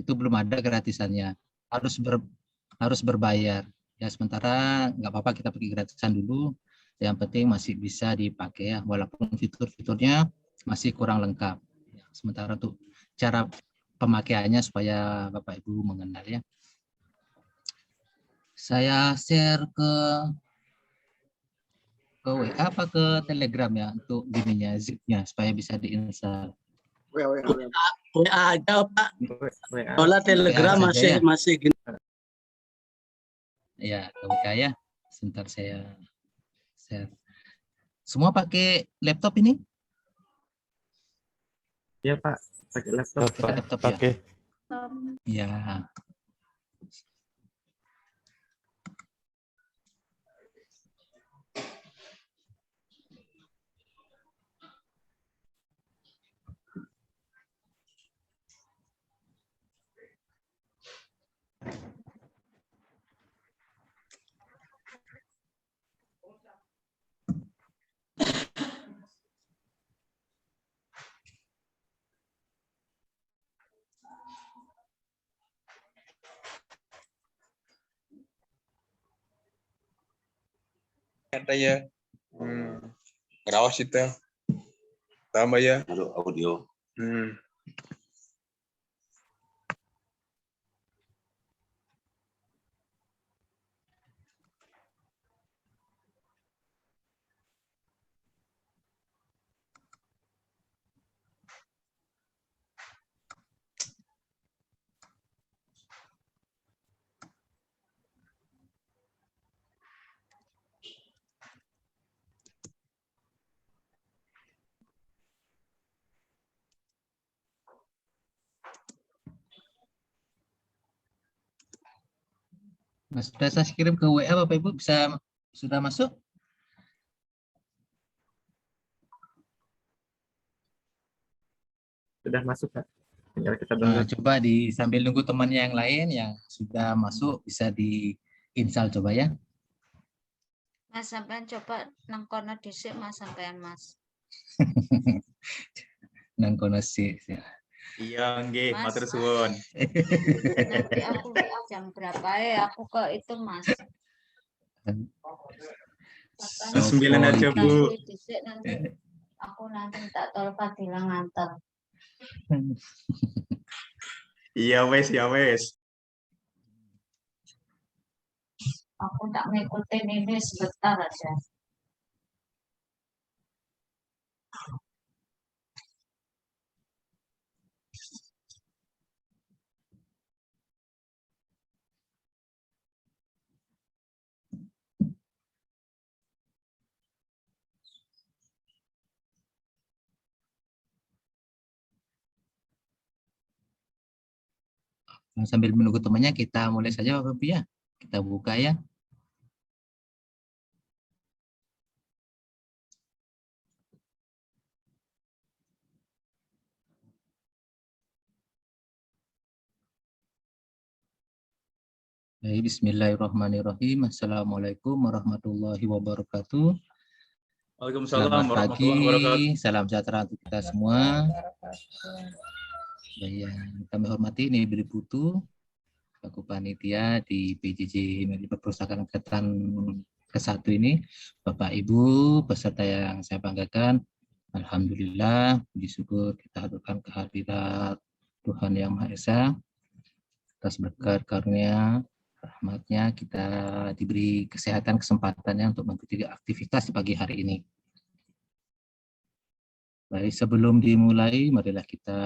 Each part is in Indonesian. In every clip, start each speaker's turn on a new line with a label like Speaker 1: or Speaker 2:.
Speaker 1: Itu belum ada gratisannya, harus berbayar. Ya sementara nggak apa-apa kita pakai gratisan dulu. Yang penting masih bisa dipakai ya, walaupun fitur-fiturnya masih kurang lengkap. Sementara untuk cara pemakaiannya supaya Bapak Ibu mengenal ya. Saya share ke WA apa ke Telegram ya untuk gininya, zipnya supaya bisa diinstal.
Speaker 2: WA aja Pak.
Speaker 3: WA.
Speaker 2: Soalnya Telegram
Speaker 1: WA saja, ya?
Speaker 2: masih gini.
Speaker 1: Ya, ke WA ya. Sebentar saya share. Semua pakai laptop ini?
Speaker 3: Iya Pak, pakai laptop.
Speaker 1: Pakai laptop ya.
Speaker 3: Pakai.
Speaker 1: Ya.
Speaker 4: Ada ya. Rawas itu. Tambah ya.
Speaker 5: Audio.
Speaker 1: Nah, sudah saya kirim ke WA, Bapak Ibu sudah masuk?
Speaker 3: Sudah masuk Pak. Tinggal kita
Speaker 1: Nah,
Speaker 3: download.
Speaker 1: coba sambil nunggu temannya yang lain yang sudah masuk bisa diinstal coba ya.
Speaker 6: Mas sampean coba nang kono dhisik Mas sampean Mas.
Speaker 1: Nang kono sih.
Speaker 3: Iya, nggih,
Speaker 6: Mas.
Speaker 3: matur suwun.
Speaker 6: Nanti aku jam berapa ya aku ke itu Mas.
Speaker 3: Jam 9 aja Bu.
Speaker 6: Dhisik nanti aku nanti tak tol Fadila nganter.
Speaker 3: Iya wes, ya wes.
Speaker 6: Aku tak ngikutin ini sebentar aja.
Speaker 1: Nah, sambil menunggu temannya kita mulai saja Bapak Ibu ya. Kita buka ya. Baik, bismillahirrahmanirrahim. Assalamualaikum warahmatullahi wabarakatuh.
Speaker 3: Waalaikumsalam
Speaker 1: Selamat
Speaker 3: warahmatullahi
Speaker 1: pagi,
Speaker 3: wabarakatuh.
Speaker 1: salam sejahtera untuk kita semua. Yang kami hormati ini Bri Putu, selaku panitia di PJJ Manajemen Perpustakaan Angkatan ke-1 ini. Bapak Ibu, peserta yang saya banggakan, alhamdulillah, puji syukur kita haturkan kehadirat Tuhan Yang Maha Esa atas berkat karunia rahmatnya kita diberi kesehatan kesempatannya untuk mengikuti aktivitas di pagi hari ini. Baik, sebelum dimulai, marilah kita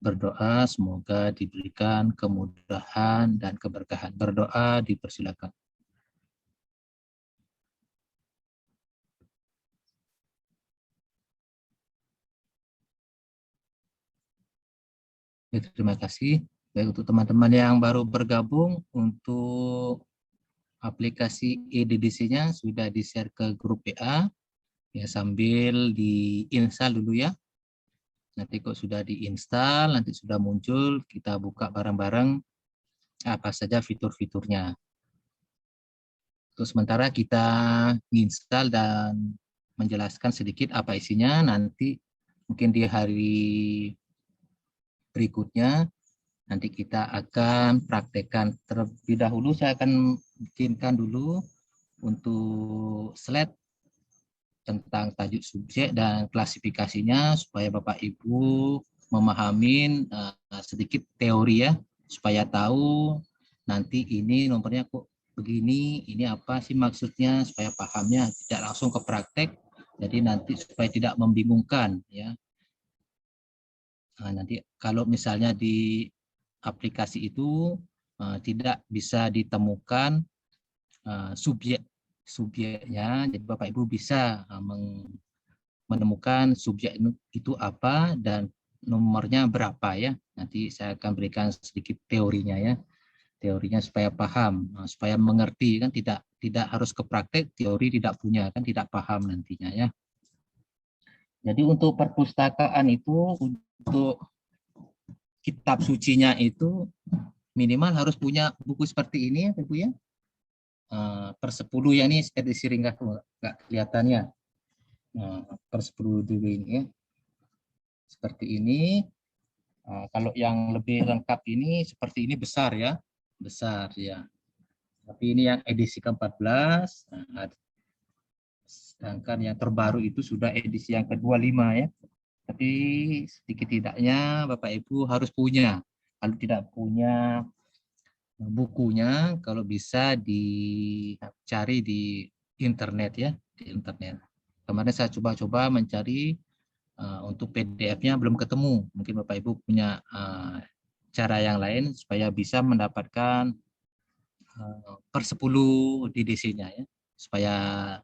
Speaker 1: berdoa semoga diberikan kemudahan dan keberkahan. Berdoa dipersilakan. Ya, terima kasih. Baik, untuk teman-teman yang baru bergabung, untuk aplikasi EDDC-nya sudah di-share ke grup WA, ya sambil diinstal dulu ya. Nanti kok sudah diinstal, nanti sudah muncul, kita buka bareng-bareng apa saja fitur-fiturnya. Terus sementara kita install dan menjelaskan sedikit apa isinya, nanti mungkin di hari berikutnya Nanti kita akan praktekkan. Terlebih dahulu saya akan bikinkan dulu untuk slide tentang tajuk subjek dan klasifikasinya supaya Bapak Ibu memahami sedikit teori ya, supaya tahu nanti ini nomornya kok begini, ini apa sih maksudnya, supaya pahamnya, tidak langsung ke praktek. Jadi nanti supaya tidak membingungkan ya. Nanti kalau misalnya di aplikasi itu tidak bisa ditemukan subjeknya, jadi Bapak Ibu bisa menemukan subjek itu apa dan nomornya berapa ya. Nanti saya akan berikan sedikit teorinya ya, teorinya supaya paham, supaya mengerti kan, tidak harus ke praktek, teori tidak punya kan, tidak paham nantinya ya. Jadi untuk perpustakaan itu, untuk kitab sucinya itu minimal harus punya buku seperti ini ya Ibu ya. Per 10 ya, ini edisi ringkas nggak kelihatannya. Per 10 dulu ini ya. Seperti ini. Kalau yang lebih lengkap ini seperti ini besar ya. Besar ya. Tapi ini yang edisi ke-14. Sedangkan yang terbaru itu sudah edisi yang ke-25 ya. Tapi sedikit tidaknya Bapak Ibu harus punya. Kalau tidak punya bukunya, kalau bisa dicari di internet ya, di internet. Kemarin saya coba-coba mencari untuk PDF-nya belum ketemu. Mungkin Bapak Ibu punya cara yang lain supaya bisa mendapatkan per 10 DDC-nya ya, supaya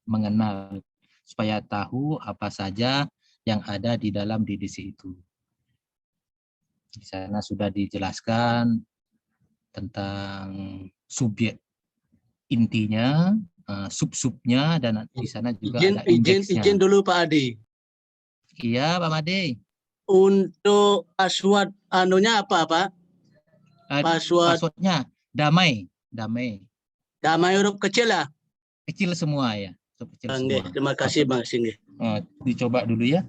Speaker 1: mengenal, supaya tahu apa saja yang ada di dalam DDC itu. Di sana sudah dijelaskan tentang subjek intinya, sub-subnya, dan di sana juga ada indeksnya.
Speaker 2: Izin dulu Pak Adi.
Speaker 1: Iya, Pak Made.
Speaker 2: Untuk password anunya apa Pak?
Speaker 1: Passwordnya damai, damai.
Speaker 2: Damai huruf kecil lah.
Speaker 1: Kecil semua ya. Kecil semua.
Speaker 2: Terima kasih Bang Singgih.
Speaker 1: Dicoba dulu ya.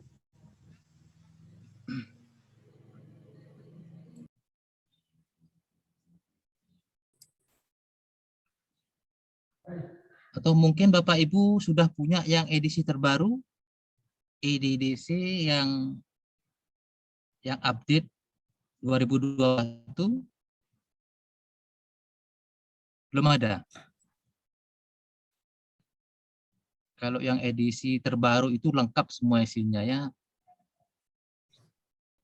Speaker 1: Atau mungkin Bapak Ibu sudah punya yang edisi terbaru, EDDC yang update 2021? Belum ada. Kalau yang edisi terbaru itu lengkap semua isinya ya.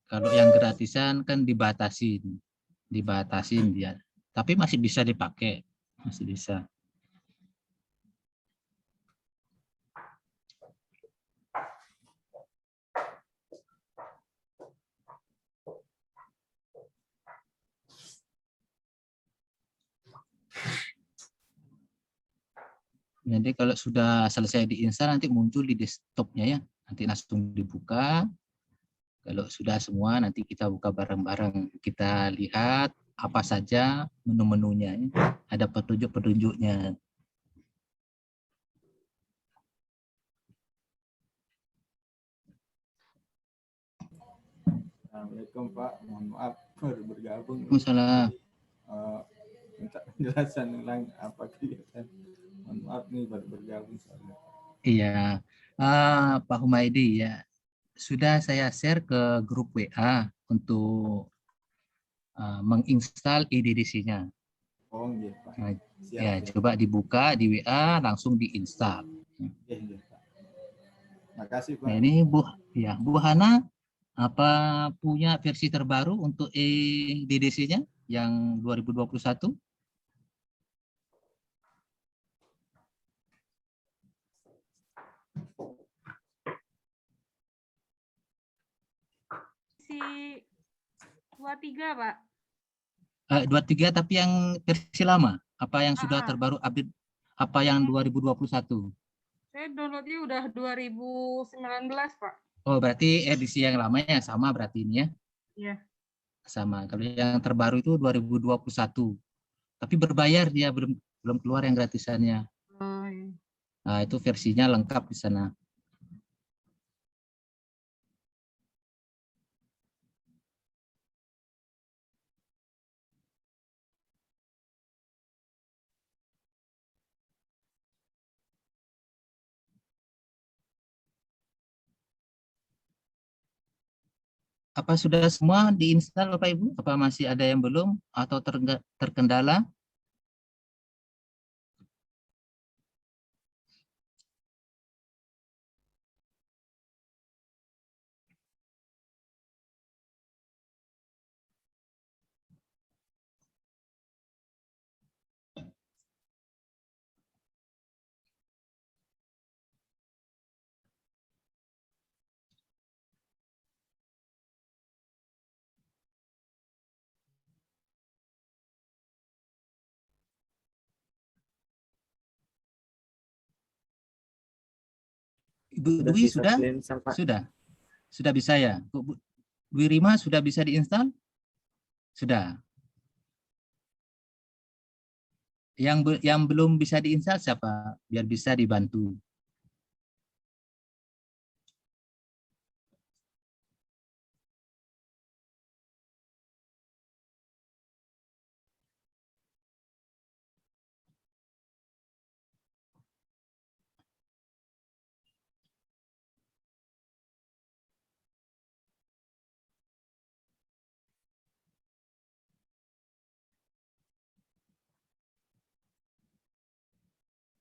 Speaker 1: Kalau yang gratisan kan dibatasin dia. Tapi masih bisa dipakai, masih bisa. Jadi kalau sudah selesai diinstal nanti muncul di desktopnya ya. Nanti langsung dibuka. Kalau sudah semua nanti kita buka bareng-bareng. Kita lihat apa saja menu-menunya. Ya. Ada petunjuk-petunjuknya.
Speaker 5: Assalamualaikum Pak, mohon maaf baru bergabung.
Speaker 1: Waalaikumsalam.
Speaker 5: Minta penjelasan ulang apa kegiatan. Mohon maaf nih baru bergabung soalnya.
Speaker 1: Iya, Pak Humaydi ya. Sudah saya share ke grup WA untuk menginstal EDDC-nya.
Speaker 5: Oh iya Pak.
Speaker 1: Nah,
Speaker 5: Siap,
Speaker 1: ya,
Speaker 5: siap.
Speaker 1: coba dibuka di WA langsung diinstal.
Speaker 5: Iya, Pak. Makasih Pak.
Speaker 1: Nah, ini Bu Hana apa punya versi terbaru untuk EDDC-nya yang 2021?
Speaker 7: Si 23 Pak.
Speaker 1: 23 tapi yang versi lama, apa yang sudah terbaru update, apa yang 2021?
Speaker 7: Saya downloadnya udah 2019 Pak.
Speaker 1: Oh berarti edisi yang lamanya sama berarti ini ya?
Speaker 7: Iya.
Speaker 1: Sama. Kalau yang terbaru itu 2021, tapi berbayar dia, belum keluar yang gratisannya.
Speaker 7: Oh, iya.
Speaker 1: Nah itu versinya lengkap di sana. Apa sudah semua diinstal Bapak Ibu? Apa masih ada yang belum atau terkendala? Ibu Dwi sudah? Sudah bisa ya? Bu Rima sudah bisa diinstal? Sudah. Yang belum bisa diinstal siapa? Biar bisa dibantu.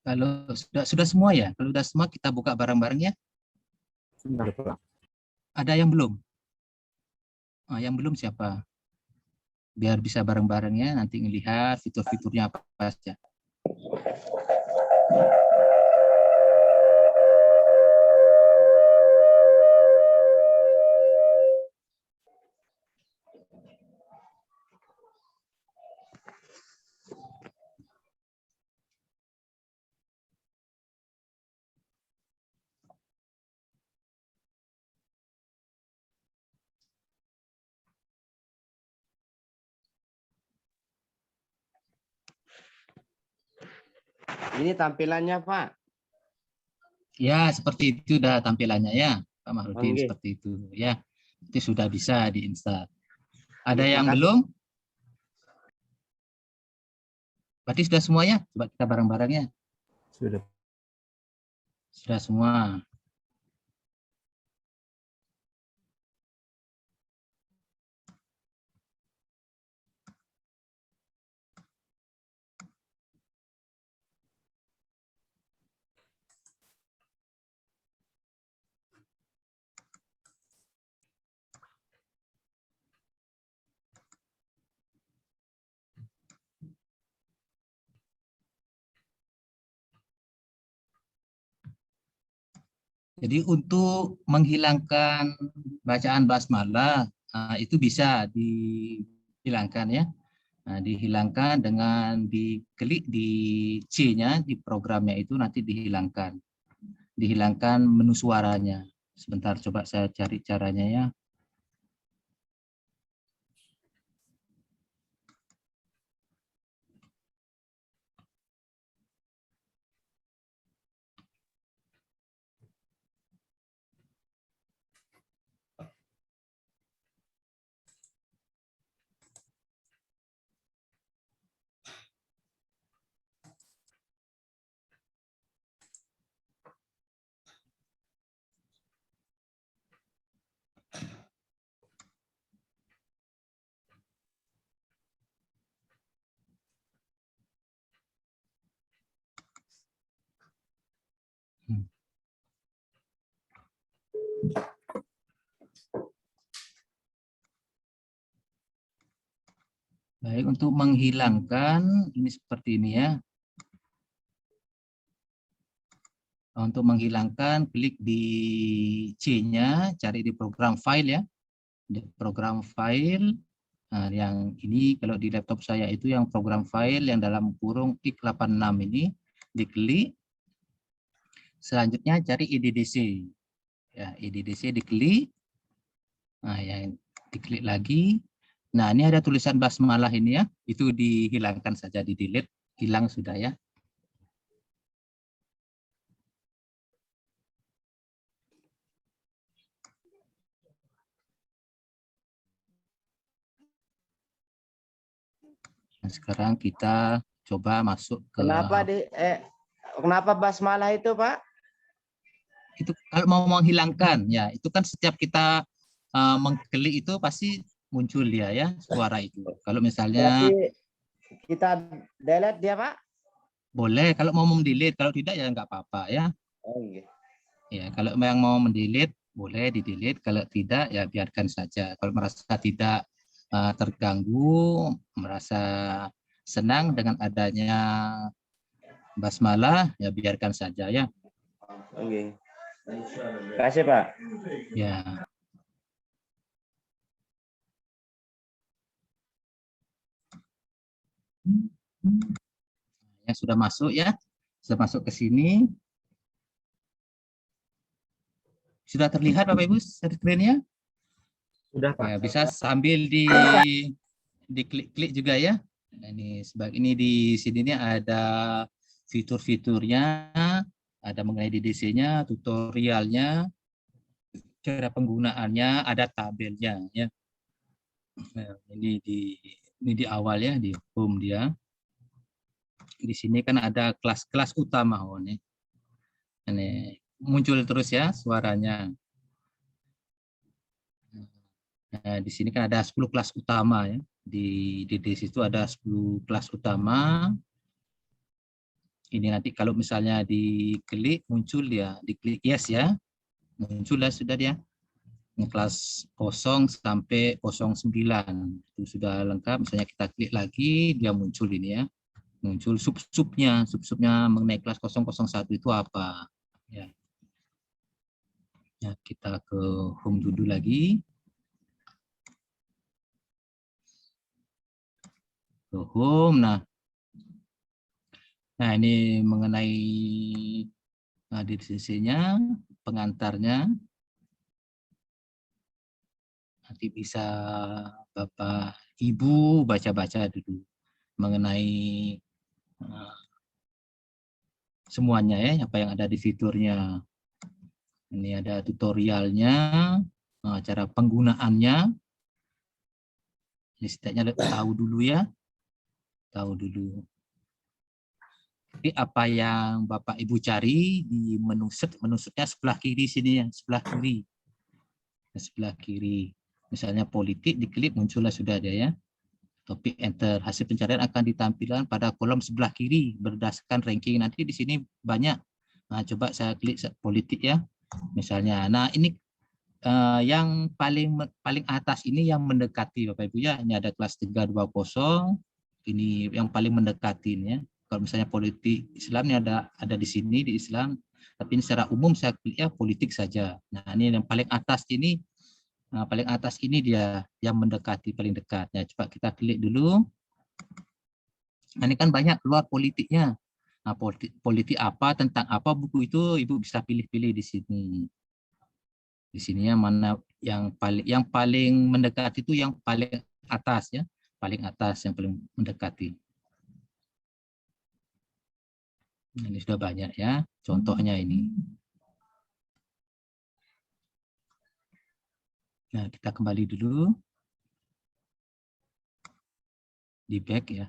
Speaker 1: Kalau sudah semua ya? Kalau sudah semua kita buka bareng-bareng ya. Ada yang belum? Yang belum siapa? Biar bisa bareng-bareng ya, nanti ngelihat fitur-fiturnya apa saja.
Speaker 8: Ini tampilannya, Pak.
Speaker 1: Ya, seperti itu dah tampilannya ya, Pak Mahrudin,
Speaker 8: Oke.
Speaker 1: seperti itu ya. Itu sudah bisa diinstal. Ada
Speaker 8: Terima
Speaker 1: yang
Speaker 8: kasih.
Speaker 1: belum? Berarti sudah semuanya? Coba kita bareng-bareng ya.
Speaker 5: Sudah.
Speaker 1: Sudah semua. Jadi untuk menghilangkan bacaan basmalah itu bisa dihilangkan ya. Nah, dihilangkan dengan diklik di C-nya di programnya itu nanti dihilangkan. Dihilangkan menu suaranya. Sebentar coba saya cari caranya ya. Baik, untuk menghilangkan ini seperti ini ya. Untuk menghilangkan klik di C-nya, cari di program file ya. Di program file. Nah, yang ini kalau di laptop saya itu yang program file yang dalam kurung x86 ini diklik. Selanjutnya cari EDDC. Ya, EDDC diklik. Nah, yang diklik lagi. Nah, ini ada tulisan basmalah ini ya. Itu dihilangkan saja, di delete, hilang sudah ya. Nah, sekarang kita coba masuk ke
Speaker 8: Kenapa basmalah itu, Pak?
Speaker 1: itu kalau mau menghilangkan ya, itu kan setiap kita mengklik itu pasti muncul dia ya suara itu. Kalau misalnya
Speaker 8: Berarti kita delete dia, Pak?
Speaker 1: boleh, kalau mau mendelete, kalau tidak ya nggak apa-apa ya.
Speaker 8: Oh iya.
Speaker 1: Ya, kalau yang mau mendelete boleh di-delete, kalau tidak ya biarkan saja. Kalau merasa tidak terganggu, merasa senang dengan adanya basmalah, ya biarkan saja ya.
Speaker 8: Oke. Terima kasih, Pak.
Speaker 1: Ya. Ya sudah masuk ya, sudah masuk ke sini. Sudah terlihat Bapak Ibu screen-nya?
Speaker 8: Sudah, Pak.
Speaker 1: Ya, bisa sambil diklik-klik juga ya. Nah, ini di sini nih ada fitur-fiturnya, ada mengenai DDC-nya, tutorialnya, cara penggunaannya, ada tabelnya ya. Nah, ini di awal ya, di home dia. Di sini kan ada kelas-kelas utama nih. Ini muncul terus ya suaranya. Nah, di sini kan ada 10 kelas utama ya. Di situ ada 10 kelas utama. Ini nanti kalau misalnya diklik muncul ya, diklik yes ya. Muncul lah sudah dia. Kelas 0 sampai 09 itu sudah lengkap. Misalnya kita klik lagi dia muncul ini ya. Muncul sub-subnya mengenai kelas 001 itu apa ya. Ya, kita ke home dulu lagi. Ke home. Nah ini mengenai DDC-nya, pengantarnya. Nanti bisa Bapak Ibu baca-baca dulu mengenai semuanya ya, apa yang ada di fiturnya. Ini ada tutorialnya, cara penggunaannya. Ini setidaknya tahu dulu ya, tahu dulu. Jadi apa yang Bapak Ibu cari di menu setnya sebelah kiri sini ya, sebelah kiri. Sebelah kiri. Misalnya politik, diklik muncullah sudah ada ya. Topik enter. Hasil pencarian akan ditampilkan pada kolom sebelah kiri berdasarkan ranking. Nanti di sini banyak. Nah, coba saya klik politik ya. Misalnya. Nah, ini yang paling atas ini yang mendekati Bapak Ibu ya. Ini ada kelas 320. Ini yang paling mendekati ya. Kalau misalnya politik Islam ini ada di sini di Islam, tapi secara umum saya klik ya politik saja. Nah, ini yang paling atas ini. Nah, paling atas ini dia yang mendekati paling dekat. Ya, coba kita klik dulu. Nah, ini kan banyak keluar politiknya. Nah, politik apa, tentang apa buku itu Ibu bisa pilih-pilih di sini. Di sini ya mana yang paling mendekati itu yang paling atas ya, paling atas yang paling mendekati. Nah, ini sudah banyak ya, contohnya ini. Nah, kita kembali dulu di back ya.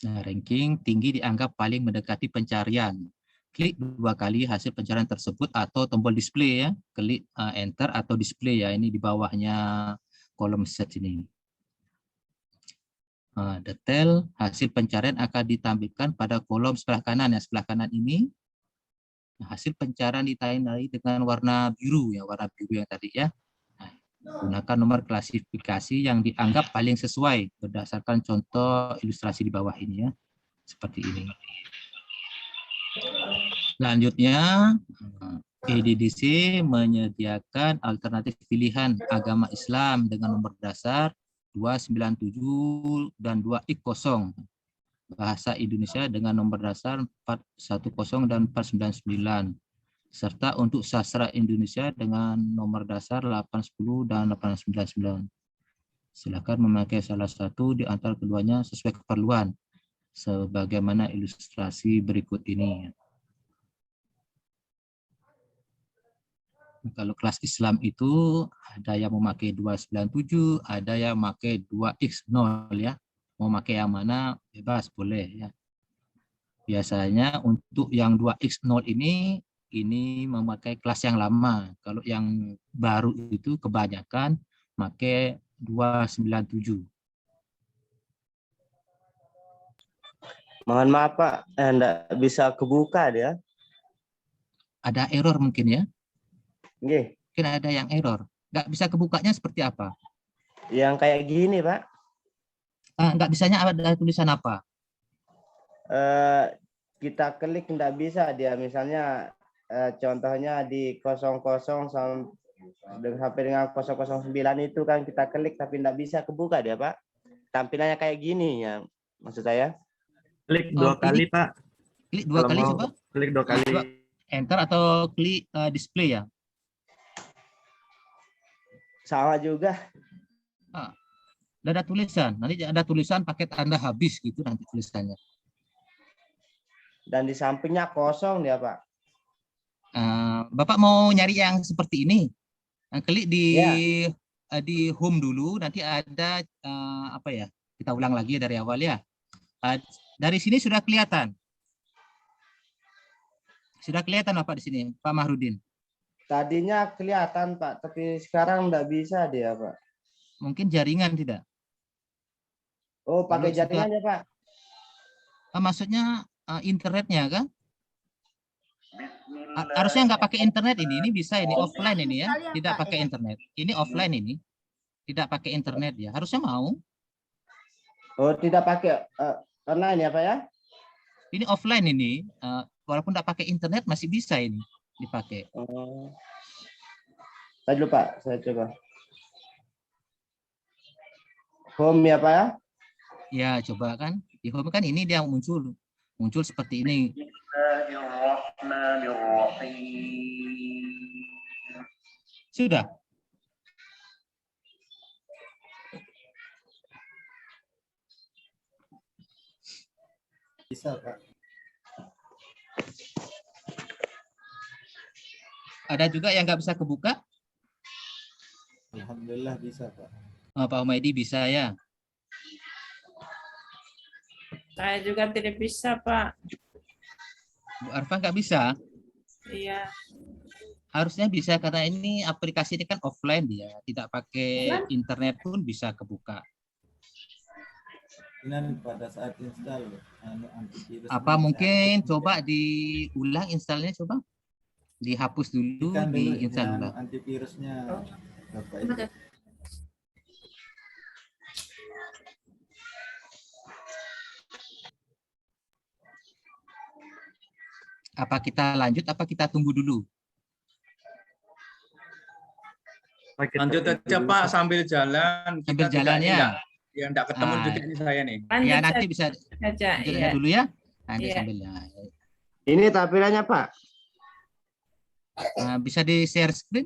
Speaker 1: Nah, ranking tinggi dianggap paling mendekati pencarian. Klik 2 kali hasil pencarian tersebut atau tombol display ya. Klik enter atau display ya. Ini di bawahnya kolom search ini. Detail hasil pencarian akan ditampilkan pada kolom sebelah kanan ya. Sebelah kanan ini. Hasil pencarian ditandai dengan warna biru ya, warna biru yang tadi ya. Gunakan nomor klasifikasi yang dianggap paling sesuai berdasarkan contoh ilustrasi di bawah ini ya, seperti ini. Selanjutnya, EDDC menyediakan alternatif pilihan agama Islam dengan nomor dasar 297 dan 2x0. Bahasa Indonesia dengan nomor dasar 410 dan 499. Serta untuk sastra Indonesia dengan nomor dasar 810 dan 899. Silakan memakai salah satu di antara keduanya sesuai keperluan, sebagaimana ilustrasi berikut ini. Kalau kelas Islam itu ada yang memakai 297, ada yang memakai 2x0 ya. Mau pakai yang mana bebas boleh ya. Biasanya untuk yang 2x0 ini ini memakai kelas yang lama. Kalau yang baru itu kebanyakan pakai 297.
Speaker 8: Mohon maaf Pak, enggak bisa kebuka dia.
Speaker 1: Ada error mungkin ya?
Speaker 8: Nggih,
Speaker 1: Mungkin ada yang error. Nggak bisa kebukanya seperti apa?
Speaker 8: yang kayak gini Pak.
Speaker 1: Nggak bisanya ada tulisan apa?
Speaker 8: Kita klik enggak bisa dia, misalnya contohnya di 00 sampai dengan 009 itu kan kita klik tapi enggak bisa kebuka dia Pak. Tampilannya kayak gini ya maksud saya.
Speaker 3: Klik
Speaker 1: Oh,
Speaker 3: dua kali,
Speaker 1: ini-
Speaker 3: Pak.
Speaker 1: Klik 2
Speaker 3: Kalau
Speaker 1: kali
Speaker 3: mau
Speaker 1: coba.
Speaker 3: Klik 2 kali.
Speaker 1: Coba. Enter atau klik display ya?
Speaker 8: Sama juga.
Speaker 1: Ada tulisan. Nanti ada tulisan paket Anda habis gitu nanti tulisannya.
Speaker 8: Dan di sampingnya kosong dia Pak.
Speaker 1: Bapak mau nyari yang seperti ini? Klik
Speaker 8: Ya.
Speaker 1: di home dulu. Nanti ada apa ya? Kita ulang lagi dari awal ya. Dari sini sudah kelihatan. Sudah kelihatan Bapak di sini, Pak Mahrudin.
Speaker 8: Tadinya kelihatan Pak, tapi sekarang enggak bisa dia Pak.
Speaker 1: Mungkin jaringan tidak?
Speaker 8: Oh, pakai
Speaker 1: Kalau sudah-
Speaker 8: jaringan ya Pak.
Speaker 1: Maksudnya internetnya kan? Harusnya nggak pakai internet ini bisa ini offline ini ya, tidak pakai internet. Ini offline ini, tidak pakai internet ya. Harusnya mau.
Speaker 8: Oh, tidak pakai online ya Pak ya?
Speaker 1: Ini offline ini, walaupun tidak pakai internet masih bisa ini dipakai.
Speaker 8: Oh. Saya dulu Pak, saya coba. Home ya Pak ya?
Speaker 1: Ya coba kan, di home kan ini dia muncul seperti ini. Sudah.
Speaker 5: Bisa Pak.
Speaker 1: Ada juga yang nggak bisa kebuka.
Speaker 5: Alhamdulillah bisa Pak.
Speaker 1: Pak Humaydi bisa ya.
Speaker 9: Saya juga tidak bisa, Pak.
Speaker 1: Bu Arfa nggak bisa.
Speaker 9: Iya.
Speaker 1: Harusnya bisa karena ini aplikasi ini kan offline dia, tidak pakai internet pun bisa kebuka.
Speaker 5: Ini pada saat install antivirus.
Speaker 1: Apa mungkin coba diulang installnya coba? Dihapus dulu,
Speaker 5: Kan dulu
Speaker 1: diinstal
Speaker 5: yang
Speaker 1: ulang.
Speaker 5: antivirusnya Bapak itu.
Speaker 1: Apa kita lanjut apa kita tunggu dulu?
Speaker 3: Lanjut aja, Pak, sambil jalan.
Speaker 1: Sambil jalan ya.
Speaker 3: Ya, enggak ketemu
Speaker 1: Ah.
Speaker 3: juga ini saya nih.
Speaker 9: Lanjut
Speaker 1: Ya nanti bisa
Speaker 9: saja.
Speaker 1: lanjut
Speaker 9: Iya.
Speaker 1: dulu ya. Nanti
Speaker 9: Iya.
Speaker 1: sambil ya.
Speaker 8: Ini tampilannya Pak.
Speaker 1: Bisa di share screen?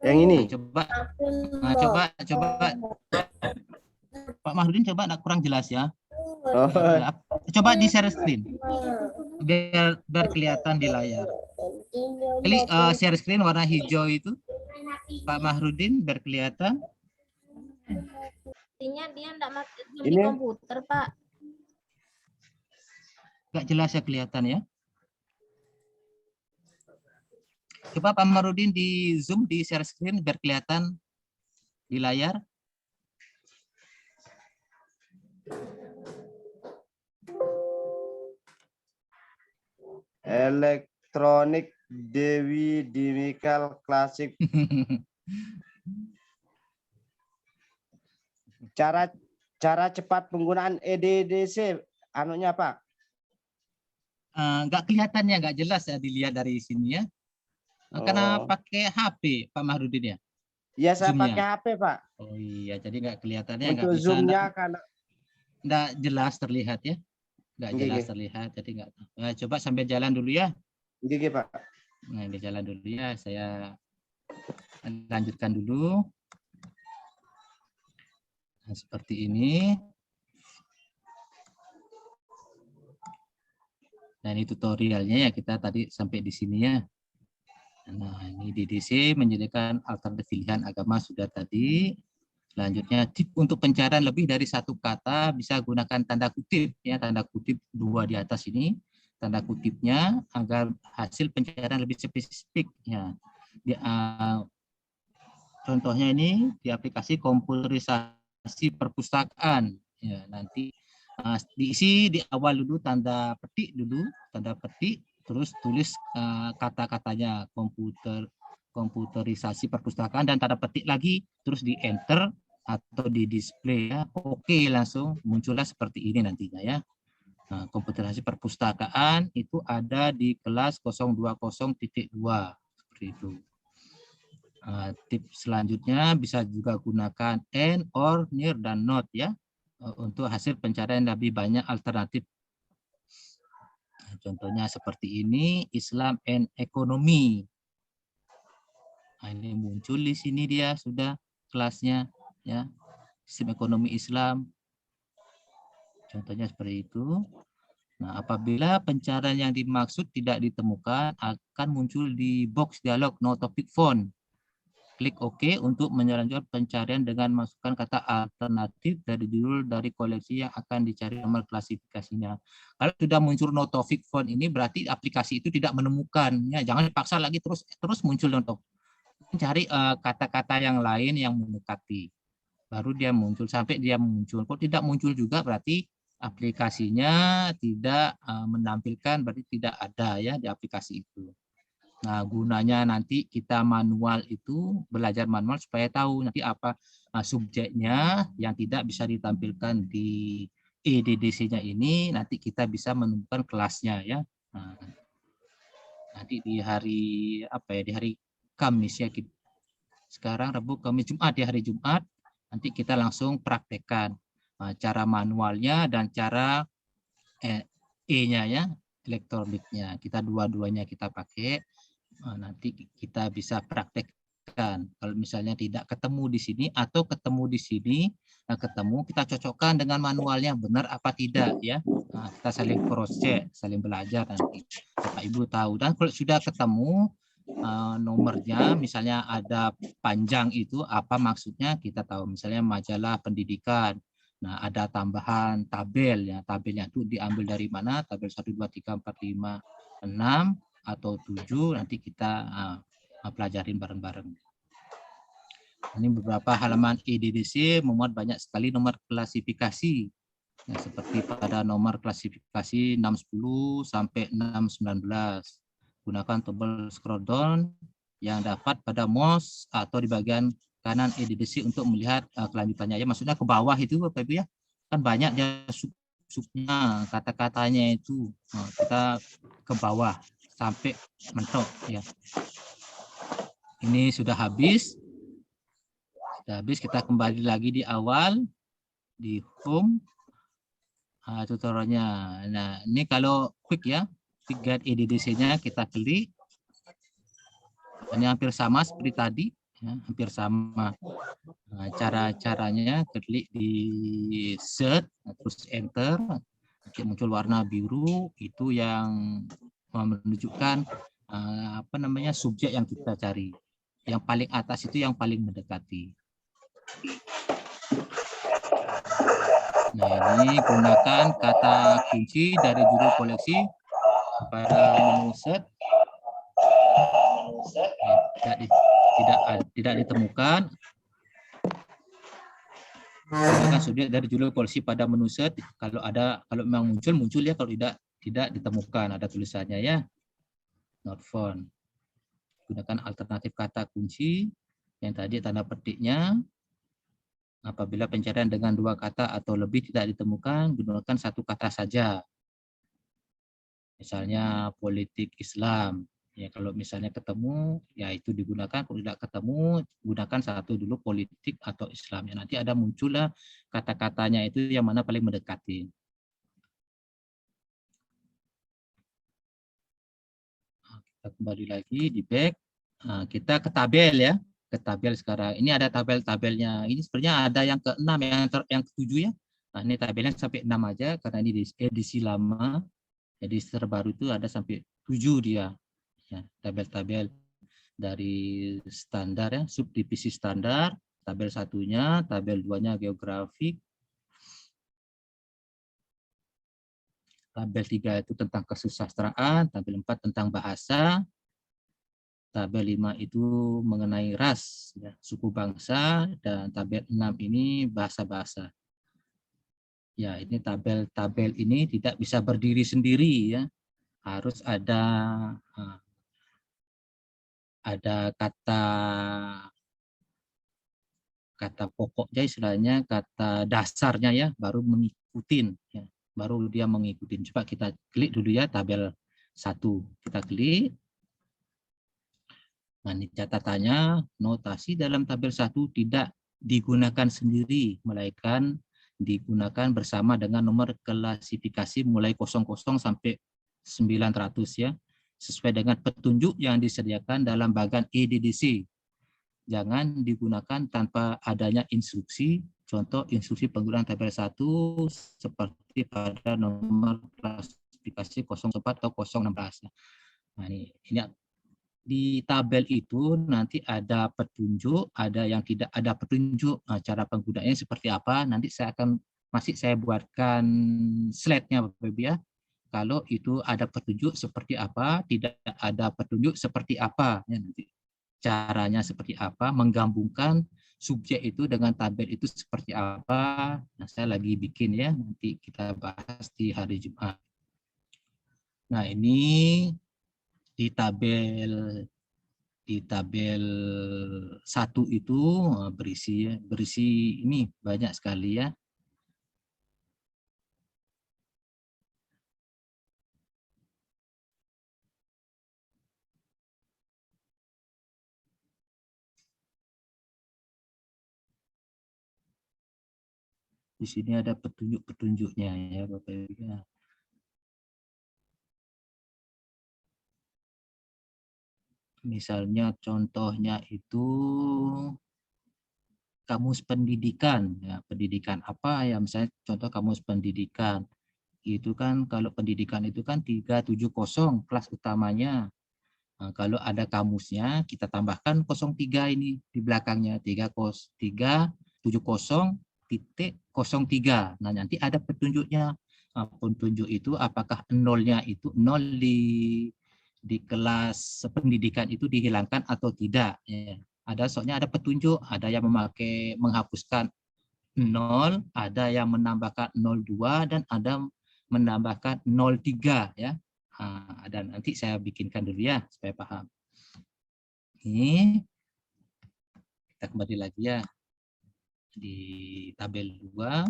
Speaker 8: Yang ini.
Speaker 1: Coba Pak Mahrudin coba enggak kurang jelas ya.
Speaker 8: Oh,
Speaker 1: Coba di share screen. Biar kelihatan di layar. Klik share screen warna hijau itu. Pak Mahrudin biar kelihatan.
Speaker 6: Artinya dia enggak pakai Zoom di
Speaker 8: Ini?
Speaker 6: komputer, Pak.
Speaker 1: Enggak jelas ya kelihatan ya. Coba Pak Mahrudin di zoom di share screen biar kelihatan di layar.
Speaker 8: Elektronik Dewi Dimikal Klasik. Cara cepat penggunaan EDDC anunya Pak.
Speaker 1: Nggak kelihatannya, nggak jelas ya dilihat dari sini ya. Karena
Speaker 8: Oh.
Speaker 1: pakai HP Pak Mahrudin ya.
Speaker 8: Iya saya
Speaker 1: Zoom-nya.
Speaker 8: pakai HP Pak.
Speaker 1: Oh iya, jadi nggak kelihatannya, nggak
Speaker 8: Untuk
Speaker 1: bisa,
Speaker 8: zoomnya karena
Speaker 1: nggak jelas terlihat ya. Nggak
Speaker 8: Iya,
Speaker 1: jelas
Speaker 8: iya.
Speaker 1: terlihat, jadi nggak. Coba sambil jalan dulu ya.
Speaker 8: gigi Pak.
Speaker 1: Nah, di jalan dulu ya. Saya lanjutkan dulu. Nah, seperti ini. Nah, ini tutorialnya ya, kita tadi sampai di sini ya. Nah, ini DDC menyediakan alternatif pilihan agama sudah tadi. Selanjutnya tip untuk pencarian lebih dari satu kata bisa gunakan tanda kutip ya, tanda kutip 2 di atas ini. tanda kutipnya agar hasil pencarian lebih spesifik. Ya. Contohnya ini di aplikasi komputerisasi perpustakaan. Ya, nanti diisi di awal dulu tanda petik terus tulis kata-katanya komputerisasi perpustakaan dan tanda petik lagi, terus di enter atau di display ya. Oke, langsung muncullah seperti ini nantinya ya. Nah, komputerisasi perpustakaan itu ada di kelas 020.2 seperti itu. Tips selanjutnya bisa juga gunakan and, or, near, dan not ya untuk hasil pencarian lebih banyak alternatif. Nah, contohnya seperti ini, Islam and Economy. Nah, ini muncul di sini dia sudah kelasnya ya, sistem ekonomi Islam. Contohnya seperti itu. Nah, apabila pencarian yang dimaksud tidak ditemukan, akan muncul di box dialog no topic found. Klik OK untuk melanjutkan pencarian dengan masukkan kata alternatif dari judul dari koleksi yang akan dicari nomor klasifikasinya. Kalau sudah muncul no topic found ini berarti aplikasi itu tidak menemukan. Ya, jangan dipaksa lagi terus muncul no. Cari kata-kata yang lain yang mendekati. Baru dia muncul sampai dia muncul. Kalau tidak muncul juga berarti aplikasinya tidak menampilkan, berarti tidak ada ya di aplikasi itu. Nah, gunanya nanti kita manual itu, belajar manual supaya tahu nanti apa subjeknya yang tidak bisa ditampilkan di EDDC-nya ini, nanti kita bisa menemukan kelasnya ya. Nah, nanti di hari di hari Kamis ya. Sekarang Rabu, Kamis, Jumat, di hari Jumat nanti kita langsung praktekkan cara manualnya dan cara E-nya ya, elektroniknya. Kita dua-duanya kita pakai. Nanti kita bisa praktekkan. Kalau misalnya tidak ketemu di sini atau ketemu di sini, kita cocokkan dengan manualnya benar apa tidak ya. Nah, kita saling cross check, saling belajar nanti. Bapak Ibu tahu. Dan kalau sudah ketemu nomornya, misalnya ada panjang itu apa maksudnya kita tahu. Misalnya majalah pendidikan. Nah, ada tambahan tabel ya. Tabelnya itu diambil dari mana? Tabel 1 2 3 4 5 6 atau 7, nanti kita pelajarin bareng-bareng. Ini beberapa halaman EDDC memuat banyak sekali nomor klasifikasi. Ya, seperti pada nomor klasifikasi 610 sampai 619. Gunakan tombol scroll down yang dapat pada mouse atau di bagian kanan EDDC untuk melihat kelanjutannya. Ya, maksudnya ke bawah itu Bapak Ibu ya. Kan banyak ya subnya, kata-katanya itu. Nah, kita ke bawah sampai mentok ya. Ini sudah habis. Kita kembali lagi di awal di home tutorialnya. Nah, ini kalau quick ya, quick guide EDDC-nya kita klik. Ini hampir sama seperti tadi ya, hampir sama. Nah, caranya klik di search terus enter, nanti muncul warna biru itu yang menunjukkan subjek yang kita cari. Yang paling atas itu yang paling mendekati. Nah, ini gunakan kata kunci dari judul koleksi pada menu search. Tidak ditemukan. Gunakan subjek dari judul koleksi pada menu search. Kalau memang muncul ya, kalau tidak ditemukan, ada tulisannya ya, not found. Gunakan alternatif kata kunci yang tadi tanda petiknya. Apabila pencarian dengan 2 kata atau lebih tidak ditemukan, gunakan 1 kata saja. Misalnya politik Islam. Ya, kalau misalnya ketemu, ya itu digunakan. Kalau tidak ketemu, gunakan 1 dulu politik atau Islam. Ya, nanti ada muncullah kata-katanya itu yang mana paling mendekati. Kita kembali lagi di back. Nah, kita ke tabel ya. Ke tabel sekarang. Ini ada tabel-tabelnya. Ini sebenarnya ada yang ke-6, yang ke-7 ya. Nah, ini tabelnya sampai 6 aja karena ini edisi lama. Jadi terbaru itu ada sampai 7 dia. Ya, tabel-tabel dari standar ya, subdivisi standar, tabel 1-nya, tabel 2-nya geografik. Tabel 3 itu tentang kesusastraan, tabel 4 tentang bahasa, tabel 5 itu mengenai ras, ya, suku bangsa, dan tabel 6 ini bahasa-bahasa. Ya, ini tabel-tabel ini tidak bisa berdiri sendiri, ya. Harus ada kata pokoknya, istilahnya kata dasarnya, ya, baru mengikutin, ya. Baru dia mengikuti. Coba kita klik dulu ya tabel 1. Kita klik. Nah, ini catatannya, notasi dalam tabel 1 tidak digunakan sendiri, melainkan digunakan bersama dengan nomor klasifikasi mulai 00 sampai 900 ya, sesuai dengan petunjuk yang disediakan dalam bagian EDDC. Jangan digunakan tanpa adanya instruksi. Contoh instruksi penggunaan tabel 1 seperti pada nomor klasifikasi 04 atau 016. Nah, ini di tabel itu nanti ada petunjuk, ada yang tidak ada petunjuk. Nah, cara penggunaannya seperti apa? Nanti saya buatkan slide-nya Bapak Ibu ya. Kalau itu ada petunjuk seperti apa, tidak ada petunjuk seperti apa, ya, nanti caranya seperti apa, menggabungkan subjek itu dengan tabel itu seperti apa. Nah, saya lagi bikin ya, nanti kita bahas di hari Jumat. Nah, ini di tabel 1 itu berisi ini banyak sekali ya. Di sini ada petunjuk-petunjuknya ya Bapak Ibu. Misalnya contohnya itu kamus pendidikan. Ya, pendidikan apa ya? Misalnya contoh kamus pendidikan. Itu kan kalau pendidikan itu kan 370 kelas utamanya. Nah, kalau ada kamusnya kita tambahkan 03 ini di belakangnya 370.03. Nah, nanti ada petunjuknya. Nah, petunjuk itu apakah nolnya itu nol di kelas pendidikan itu dihilangkan atau tidak. Ya. Ada soalnya ada petunjuk, ada yang menghapuskan 0, ada yang menambahkan 02 dan ada menambahkan 03 ya. Nah, dan nanti saya bikinkan dulu ya supaya paham. Ini kita kembali lagi ya di tabel 2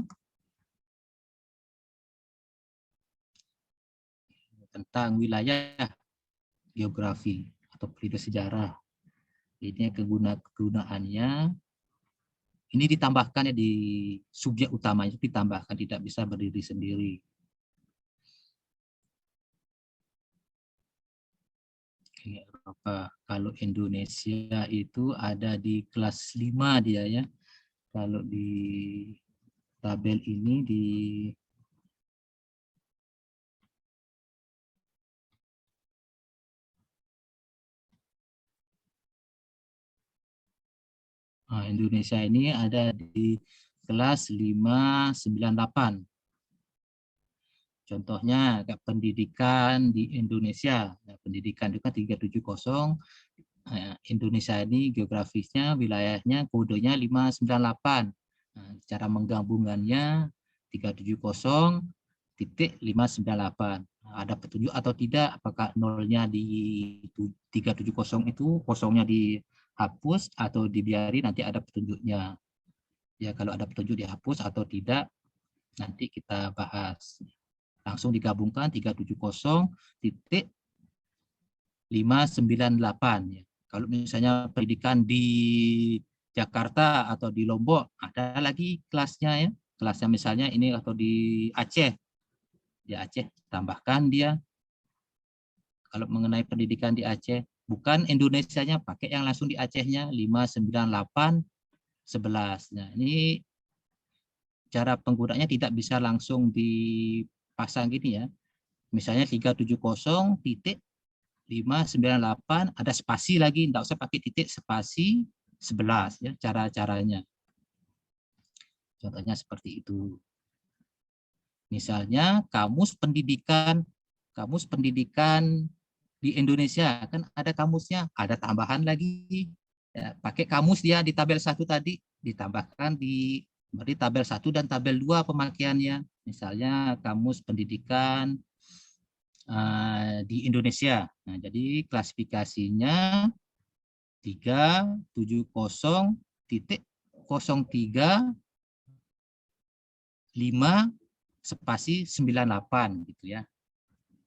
Speaker 1: tentang wilayah geografi atau periode sejarah. Ini kegunaannya ini ditambahkan ya di subjek utama itu ditambahkan, tidak bisa berdiri sendiri. Eropa. Kalau Indonesia itu ada di kelas 5 dia ya. Kalau di tabel ini di Indonesia ini ada di kelas 598. Contohnya pendidikan di Indonesia, pendidikan itu kan 370, Indonesia ini geografisnya, wilayahnya, kodenya 598. Nah, cara menggabungannya 370.598. Nah, ada petunjuk atau tidak, apakah nolnya di 370 itu, kosongnya dihapus atau dibiari, nanti ada petunjuknya. Ya, kalau ada petunjuk dihapus atau tidak, nanti kita bahas. Langsung digabungkan 370.598 ya. Kalau misalnya pendidikan di Jakarta atau di Lombok, ada lagi kelasnya ya. Kelasnya misalnya ini atau di Aceh. Di Aceh tambahkan dia. Kalau mengenai pendidikan di Aceh, bukan Indonesianya, pakai yang langsung di Acehnya 598.11. Nah, ini cara penggunanya tidak bisa langsung dipasang gini ya. Misalnya 370.598 ada spasi lagi, enggak usah pakai titik, spasi 11 ya, cara-caranya. Contohnya seperti itu. Misalnya kamus pendidikan di Indonesia, kan ada kamusnya, ada tambahan lagi. Ya, pakai kamus dia di tabel 1 tadi, ditambahkan di tabel 1 dan tabel 2 pemakaiannya. Misalnya kamus pendidikan di Indonesia. Nah, jadi klasifikasinya 370.03/5 spasi 98 gitu ya.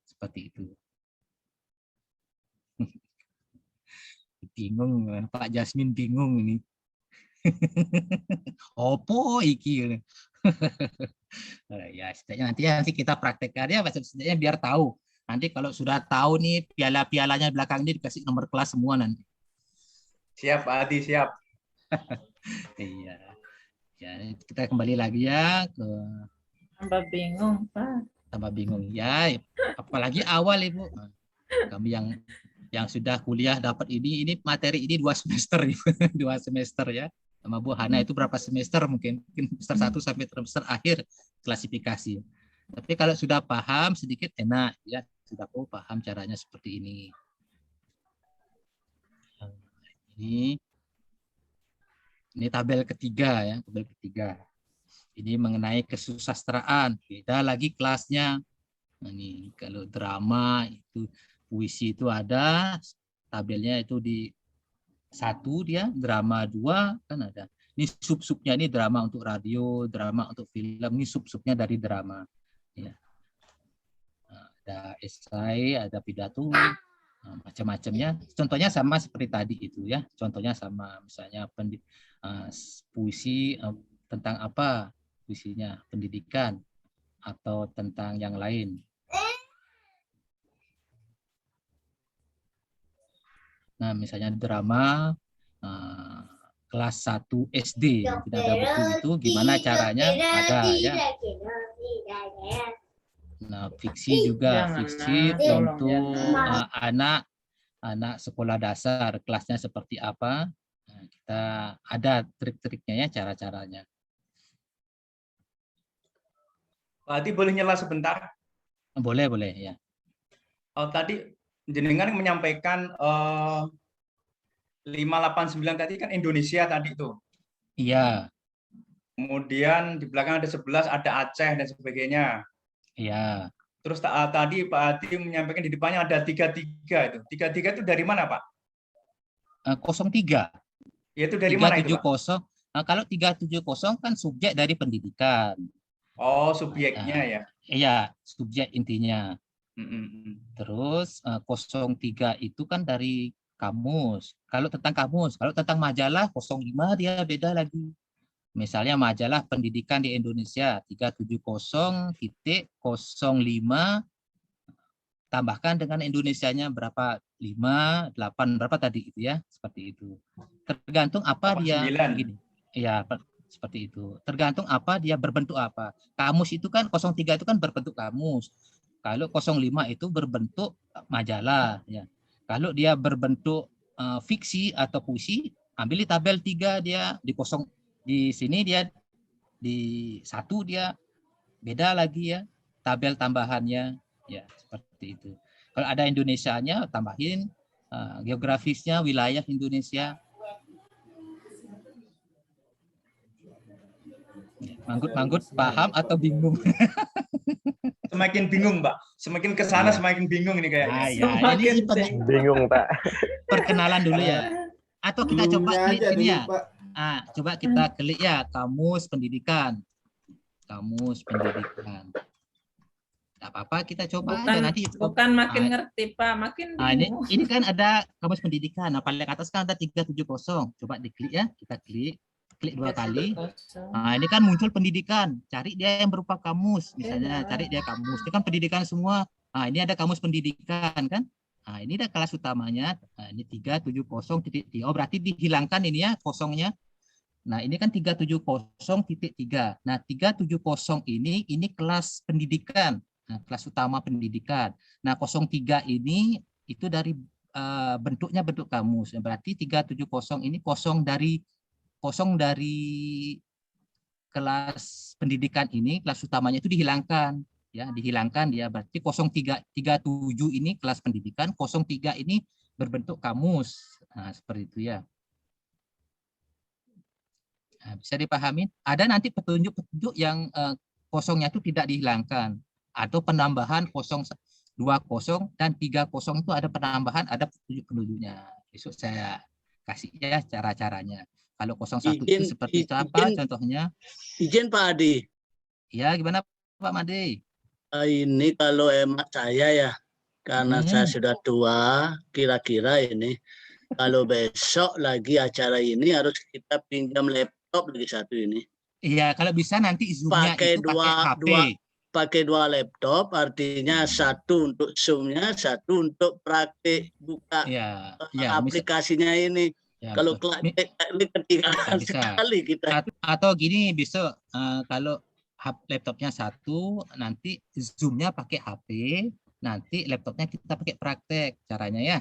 Speaker 1: Seperti itu. Bingung, Pak Jasmine bingung ini. Opo iki. Ya, setidaknya nanti kita praktekkan ya, setidaknya biar tahu. Nanti kalau sudah tahu nih piala-pialanya belakang ini dikasih nomor kelas semua nanti.
Speaker 3: Siap, Pak Adi, siap.
Speaker 1: Iya. Ya, kita kembali lagi ya ke
Speaker 9: Tambah bingung, Pak.
Speaker 1: tambah bingung ya, apalagi awal Ibu. Kami yang sudah kuliah dapat ini materi ini 2 semester 2 semester ya. Sama Bu Hana itu berapa semester mungkin semester 1 sampai semester akhir klasifikasi. Tapi kalau sudah paham sedikit enak ya, sudah paham caranya seperti ini. Ini tabel ketiga ya, tabel ketiga. Ini mengenai kesusastraan, beda lagi kelasnya. Nah, ini kalau drama itu puisi itu ada tabelnya itu di 1 dia, drama 2 kan ada. Ini sub-subnya ini drama untuk radio, drama untuk film, ini sub-subnya dari drama. Ya. Nah, ada esai, ada pidato, nah, macam-macamnya. Contohnya sama seperti tadi itu ya. Contohnya sama, misalnya puisi tentang apa? Puisinya pendidikan atau tentang yang lain. Nah, misalnya drama kelas 1 SD, tidak ada buku itu, gimana caranya? Ada ya. Nah, fiksi juga,
Speaker 9: Jangan,
Speaker 1: fiksi
Speaker 9: tolong,
Speaker 1: untuk
Speaker 9: jangan.
Speaker 1: anak sekolah dasar, kelasnya seperti apa? Nah, kita ada trik-triknya ya, cara-caranya.
Speaker 3: Pak Adi boleh nyela sebentar?
Speaker 1: Boleh ya.
Speaker 3: Tadi jenengan menyampaikan 589 tadi kan Indonesia tadi itu.
Speaker 1: Iya.
Speaker 3: Kemudian di belakang ada 11, ada Aceh dan sebagainya.
Speaker 1: Iya.
Speaker 3: Terus tadi Pak Adi menyampaikan di depannya ada 33 itu. 33 itu dari mana, Pak?
Speaker 1: 03.
Speaker 3: Itu dari mana itu, Pak?
Speaker 1: 370. Nah, kalau 370 kan subjek dari pendidikan.
Speaker 3: Oh, subjeknya ya.
Speaker 1: Iya, subjek intinya. Terus 03 itu kan dari kamus. Kalau tentang kamus, kalau tentang majalah 05 dia beda lagi. Misalnya majalah pendidikan di Indonesia 370.05 tambahkan dengan Indonesianya berapa, 5, 8 berapa tadi itu ya, seperti itu. Tergantung apa
Speaker 3: 89.
Speaker 1: dia begini. Iya, seperti itu. Tergantung apa dia berbentuk apa. Kamus itu kan 03 itu kan berbentuk kamus. Kalau 05 itu berbentuk majalah ya. Kalau dia berbentuk fiksi atau puisi, ambil di tabel 3 dia, di sini dia di 1 dia beda lagi ya, tabel tambahannya ya, seperti itu. Kalau ada Indonesianya tambahin geografisnya, wilayah Indonesia. Manggut paham atau bingung?
Speaker 3: Semakin bingung, Pak. Semakin ke sana semakin bingung ini kayaknya.
Speaker 1: Ya, ini
Speaker 8: Bingung, Pak.
Speaker 1: perkenalan dulu ya. Atau kita coba klik sini ya.
Speaker 5: Pak.
Speaker 1: Coba kita klik ya, kamus pendidikan. Kamus pendidikan. Tidak apa-apa, kita coba aja nanti.
Speaker 9: Bukan makin ngerti, Pak, makin bingung.
Speaker 1: Ini kan ada kamus pendidikan. Nah, paling atas kan ada 370. Coba diklik ya, kita klik 2 kali. Nah, ini kan muncul pendidikan. Cari dia yang berupa kamus, misalnya cari dia kamus. Ini kan pendidikan semua. Nah, ini ada kamus pendidikan kan. Nah, ini ada kelas utamanya. Nah, ini 370.3. Oh, berarti dihilangkan ini ya kosongnya. Nah, ini kan 370.3. Nah, 370 ini kelas pendidikan. Nah, kelas utama pendidikan. Nah, 03 ini itu dari bentuknya bentuk kamus. Berarti 370 ini kosong dari kelas pendidikan ini, kelas utamanya itu dihilangkan. Ya, dihilangkan dia berarti 0337 ini kelas pendidikan, 03 ini berbentuk kamus. Nah, seperti itu ya. Nah, bisa dipahami? Ada nanti petunjuk-petunjuk yang kosongnya itu tidak dihilangkan atau penambahan 020 dan 30 itu ada penambahan, ada petunjuk-petunjuknya. Besok saya kasih ya cara-caranya. Kalau 01 itu seperti itu apa contohnya?
Speaker 2: Izin Pak Adi.
Speaker 1: Ya, gimana Pak Made?
Speaker 2: Ini kalau emak saya ya, karena saya sudah tua, kira-kira ini kalau besok lagi acara ini harus kita pinjam laptop lagi satu ini.
Speaker 1: Iya, kalau bisa nanti Zoom-nya itu pakai HP.
Speaker 2: Pakai dua laptop, artinya satu untuk Zoom-nya, satu untuk praktik buka aplikasinya ini. Ya, kalau ketinggalan sekali kita.
Speaker 1: Atau gini, bisa kalau laptopnya satu, nanti Zoom-nya pakai HP, nanti laptopnya kita pakai praktek caranya ya.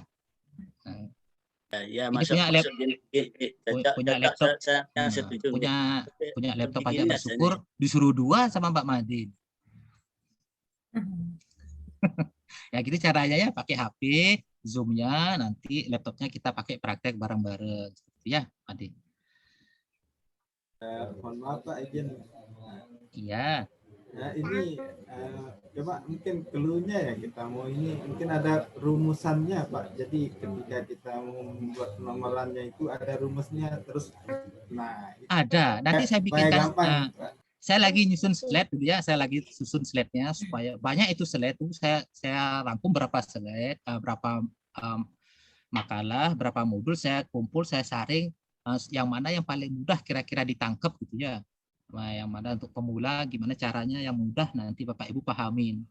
Speaker 1: Nah,
Speaker 2: ya,
Speaker 1: punya laptop, punya laptop aja bersyukur disuruh 2 sama Mbak Madin. Ya gitu caranya ya, pakai HP, Zoom-nya, nanti laptopnya kita pakai praktek bareng-bareng, ya Madin.
Speaker 5: Mohon maaf Pak, izin.
Speaker 1: Iya.
Speaker 5: Nah, ini coba mungkin clue-nya ya kita mau ini, mungkin ada rumusannya Pak. Jadi ketika kita mau membuat penomorannya itu ada rumusnya terus. Nah,
Speaker 1: ada. Nanti saya bikinkan.
Speaker 5: Gampang,
Speaker 1: saya lagi nyusun slide dulu ya. Saya lagi susun slide-nya supaya banyak itu slide itu saya rangkum berapa slide, berapa makalah, berapa modul saya kumpul, saya saring yang mana yang paling mudah kira-kira ditangkap gitu ya. Nah, yang mana untuk pemula gimana caranya yang mudah nanti Bapak Ibu pahamin.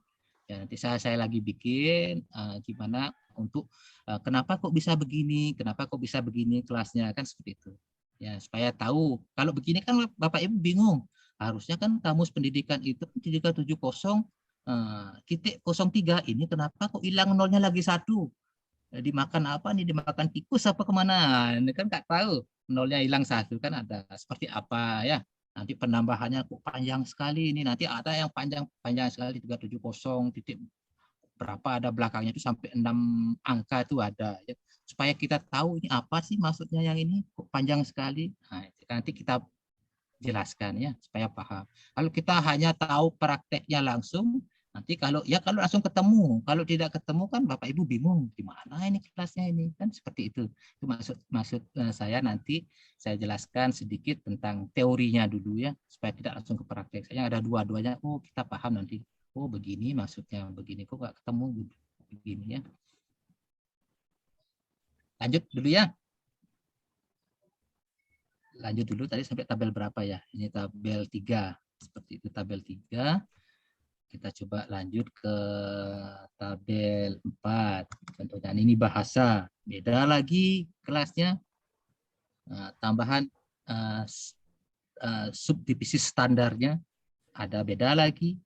Speaker 1: Ya, nanti saya lagi bikin gimana untuk kenapa kok bisa begini, kenapa kok bisa begini kelasnya kan seperti itu. Ya, supaya tahu. Kalau begini kan Bapak Ibu bingung. Harusnya kan kamus pendidikan itu 370 titik 03 ini kenapa kok hilang nolnya lagi 1? Dimakan apa nih? Dimakan tikus apa kemana? Ini kan nggak tahu. Nolnya hilang 1 kan ada seperti apa ya. Nanti penambahannya kok panjang sekali ini, nanti ada yang panjang sekali 370 titik berapa, ada belakangnya itu sampai 6 angka itu ada ya. Supaya kita tahu ini apa sih maksudnya yang ini kok panjang sekali. Nah, nanti kita jelaskan ya supaya paham. Kalau kita hanya tahu prakteknya langsung, nanti kalau langsung ketemu, kalau tidak ketemu kan Bapak Ibu bingung gimana ini kelasnya ini kan seperti itu. Itu maksud saya nanti saya jelaskan sedikit tentang teorinya dulu ya supaya tidak langsung ke praktek. Saya ada dua-duanya. Oh kita paham nanti. Oh begini maksudnya begini kok nggak ketemu begini ya. Lanjut dulu ya. Lanjut dulu tadi sampai tabel berapa ya? Ini tabel 3 seperti itu tabel 3. Kita coba lanjut ke tabel 4. Contohnya ini bahasa. Beda lagi kelasnya. Tambahan subdivisi standarnya. Ada beda lagi.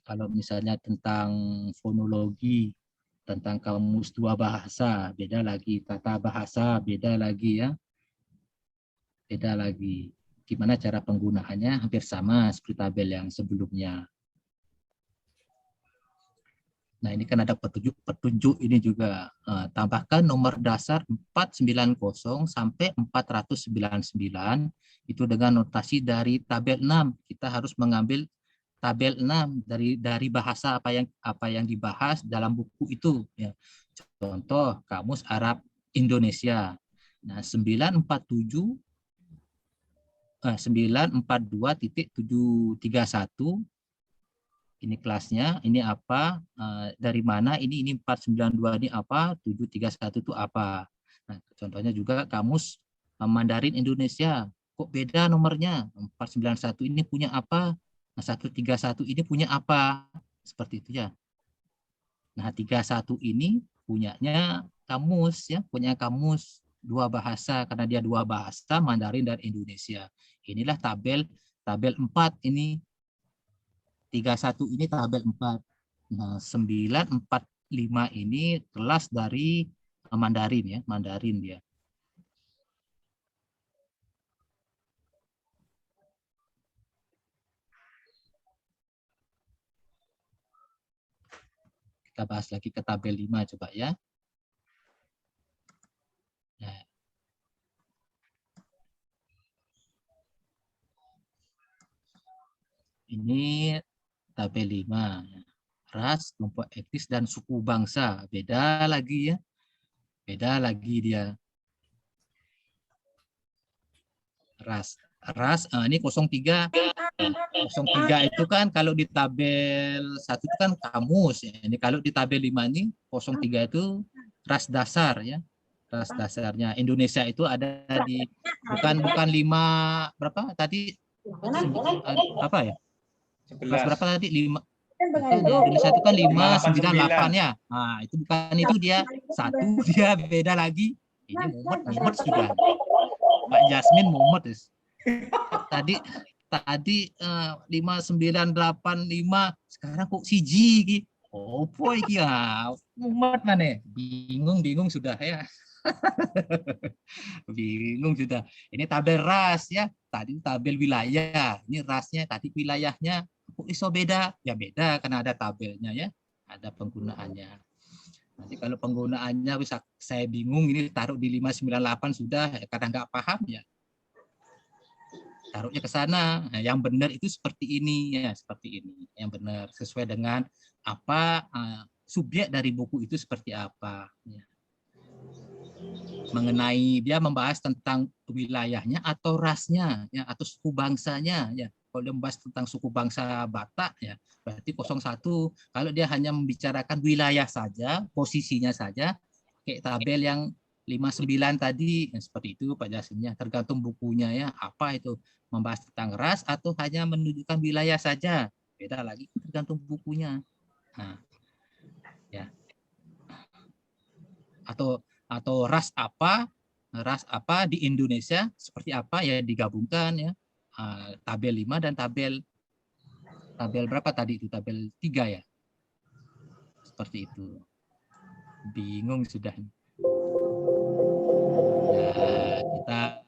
Speaker 1: Kalau misalnya tentang fonologi, tentang kamus 2 bahasa, beda lagi. Tata bahasa, beda lagi ya. Beda lagi. Gimana cara penggunaannya hampir sama seperti tabel yang sebelumnya. Nah ini kan ada petunjuk ini juga. Tambahkan nomor dasar 490 sampai 499 itu dengan notasi dari tabel 6. Kita harus mengambil tabel 6 dari bahasa apa yang dibahas dalam buku itu. Ya. Contoh kamus Arab Indonesia. Nah 942.731 ini kelasnya, ini apa, dari mana, ini 492 ini apa, 731 itu apa. Nah, contohnya juga kamus Mandarin Indonesia, kok beda nomornya, 491 ini punya apa, nah, 131 ini punya apa, seperti itu ya. Nah 31 ini punyanya kamus ya, punya kamus 2 bahasa karena dia 2 bahasa Mandarin dan Indonesia. Inilah tabel 4 ini. 31 ini tabel 4. Nah, 945 ini kelas dari Mandarin ya, Mandarin dia. Kita bahas lagi ke tabel 5 coba ya. Nah. Ini tabel 5. Ras, kelompok etnis, dan suku bangsa. Beda lagi ya. Beda lagi dia. Ras ini 03. 03 itu kan kalau di tabel 1 itu kan kamus ya. Ini kalau di tabel 5 ini 03 itu ras dasar ya. Ras dasarnya Indonesia itu ada di bukan 5 berapa tadi? Apa ya? Ras berapa tadi? 5. Indonesia itu kan 598 ya. Nah, itu bukan itu dia. 1 dia beda lagi. Ini mumet sudah. Pak Jasmine mumet. Tadi 5985 sekarang kok siji iki. Opo iki ya? Mumet mana? Bingung sudah ya. Bingung sudah. Ini tabel ras ya. Tadi tabel wilayah. Ini rasnya tadi wilayahnya kok iso beda? Ya beda karena ada tabelnya ya. Ada penggunaannya. Nanti kalau penggunaannya bisa saya bingung ini taruh di 598 sudah karena nggak paham ya. Taruhnya ke sana. Nah, yang benar itu seperti ini ya, seperti ini. Yang benar sesuai dengan apa subjek dari buku itu seperti apa ya. Mengenai dia membahas tentang wilayahnya atau rasnya ya atau suku bangsanya ya. Kalau dia membahas tentang suku bangsa Batak ya berarti 01. Kalau dia hanya membicarakan wilayah saja, posisinya saja kayak tabel yang 59 tadi ya, seperti itu Pak Jasminnya, tergantung bukunya ya, apa itu membahas tentang ras atau hanya menunjukkan wilayah saja, beda lagi tergantung bukunya. Nah, ya. Atau ras apa di Indonesia seperti apa ya digabungkan ya. Tabel 5 dan tabel berapa tadi itu? Tabel 3 ya. Seperti itu. Bingung sudah. Nah, kita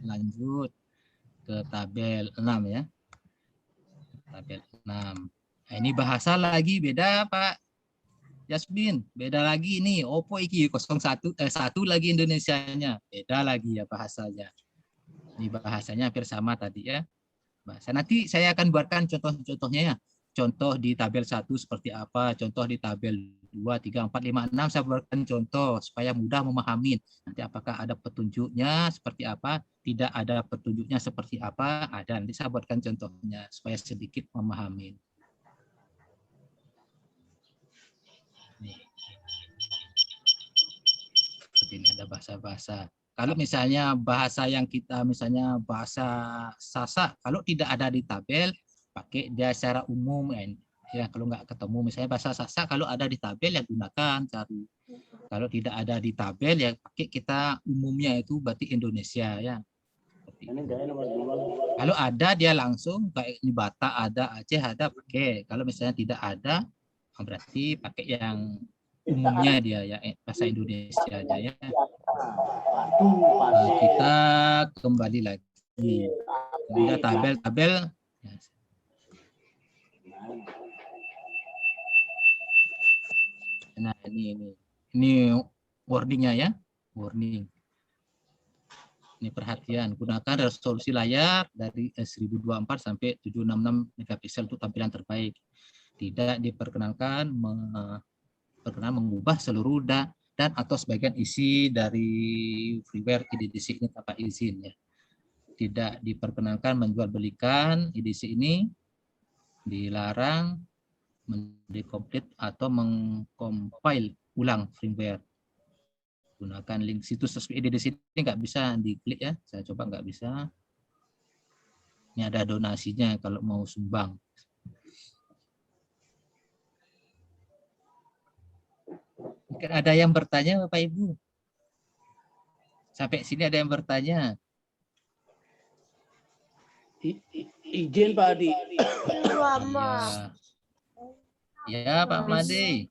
Speaker 1: lanjut ke tabel 6 ya. Tabel 6. Nah, ini bahasa lagi beda Pak Jasmin, beda lagi ini. Opo iki 1 lagi Indonesianya. Beda lagi ya bahasanya. Ini bahasanya hampir sama tadi ya. Bahasa nanti saya akan buatkan contoh-contohnya ya. Contoh di tabel 1 seperti apa, contoh di tabel 2, 3, 4, 5, 6 saya buatkan contoh supaya mudah memahami. Nanti apakah ada petunjuknya seperti apa, tidak ada petunjuknya seperti apa, ada. Nanti saya buatkan contohnya supaya sedikit memahami. Nih. Seperti ini ada bahasa-bahasa. Kalau misalnya bahasa yang kita misalnya bahasa Sasak, kalau tidak ada di tabel, pakai dia secara umum ya. Kalau nggak ketemu misalnya bahasa Sasak, kalau ada di tabel ya gunakan cari. Kalau tidak ada di tabel ya pakai kita umumnya itu berarti Indonesia ya. Kalau ada dia langsung kayak di Batak ada, Aceh ada pakai. Kalau misalnya tidak ada berarti pakai yang umumnya dia ya bahasa Indonesia aja ya. Nah, kita kembali lagi ada tabel-tabel. Nah ini wordingnya ya, warning. Ini perhatian, gunakan resolusi layar dari 1024 sampai 766 megapiksel untuk tampilan terbaik. Tidak diperkenankan mengubah seluruh dan atau sebagian isi dari freeware edisi ini tanpa izin ya. Tidak diperkenankan menjual belikan edisi ini, dilarang mendekomplit atau mengcompile ulang firmware. Gunakan link situs resmi edisi ini nggak bisa diklik ya. Saya coba nggak bisa. Ini ada donasinya kalau mau sumbang. Mungkin ada yang bertanya Bapak Ibu. Sampai sini ada yang bertanya.
Speaker 2: Izin Pak Adi.
Speaker 1: Ya Pak Made.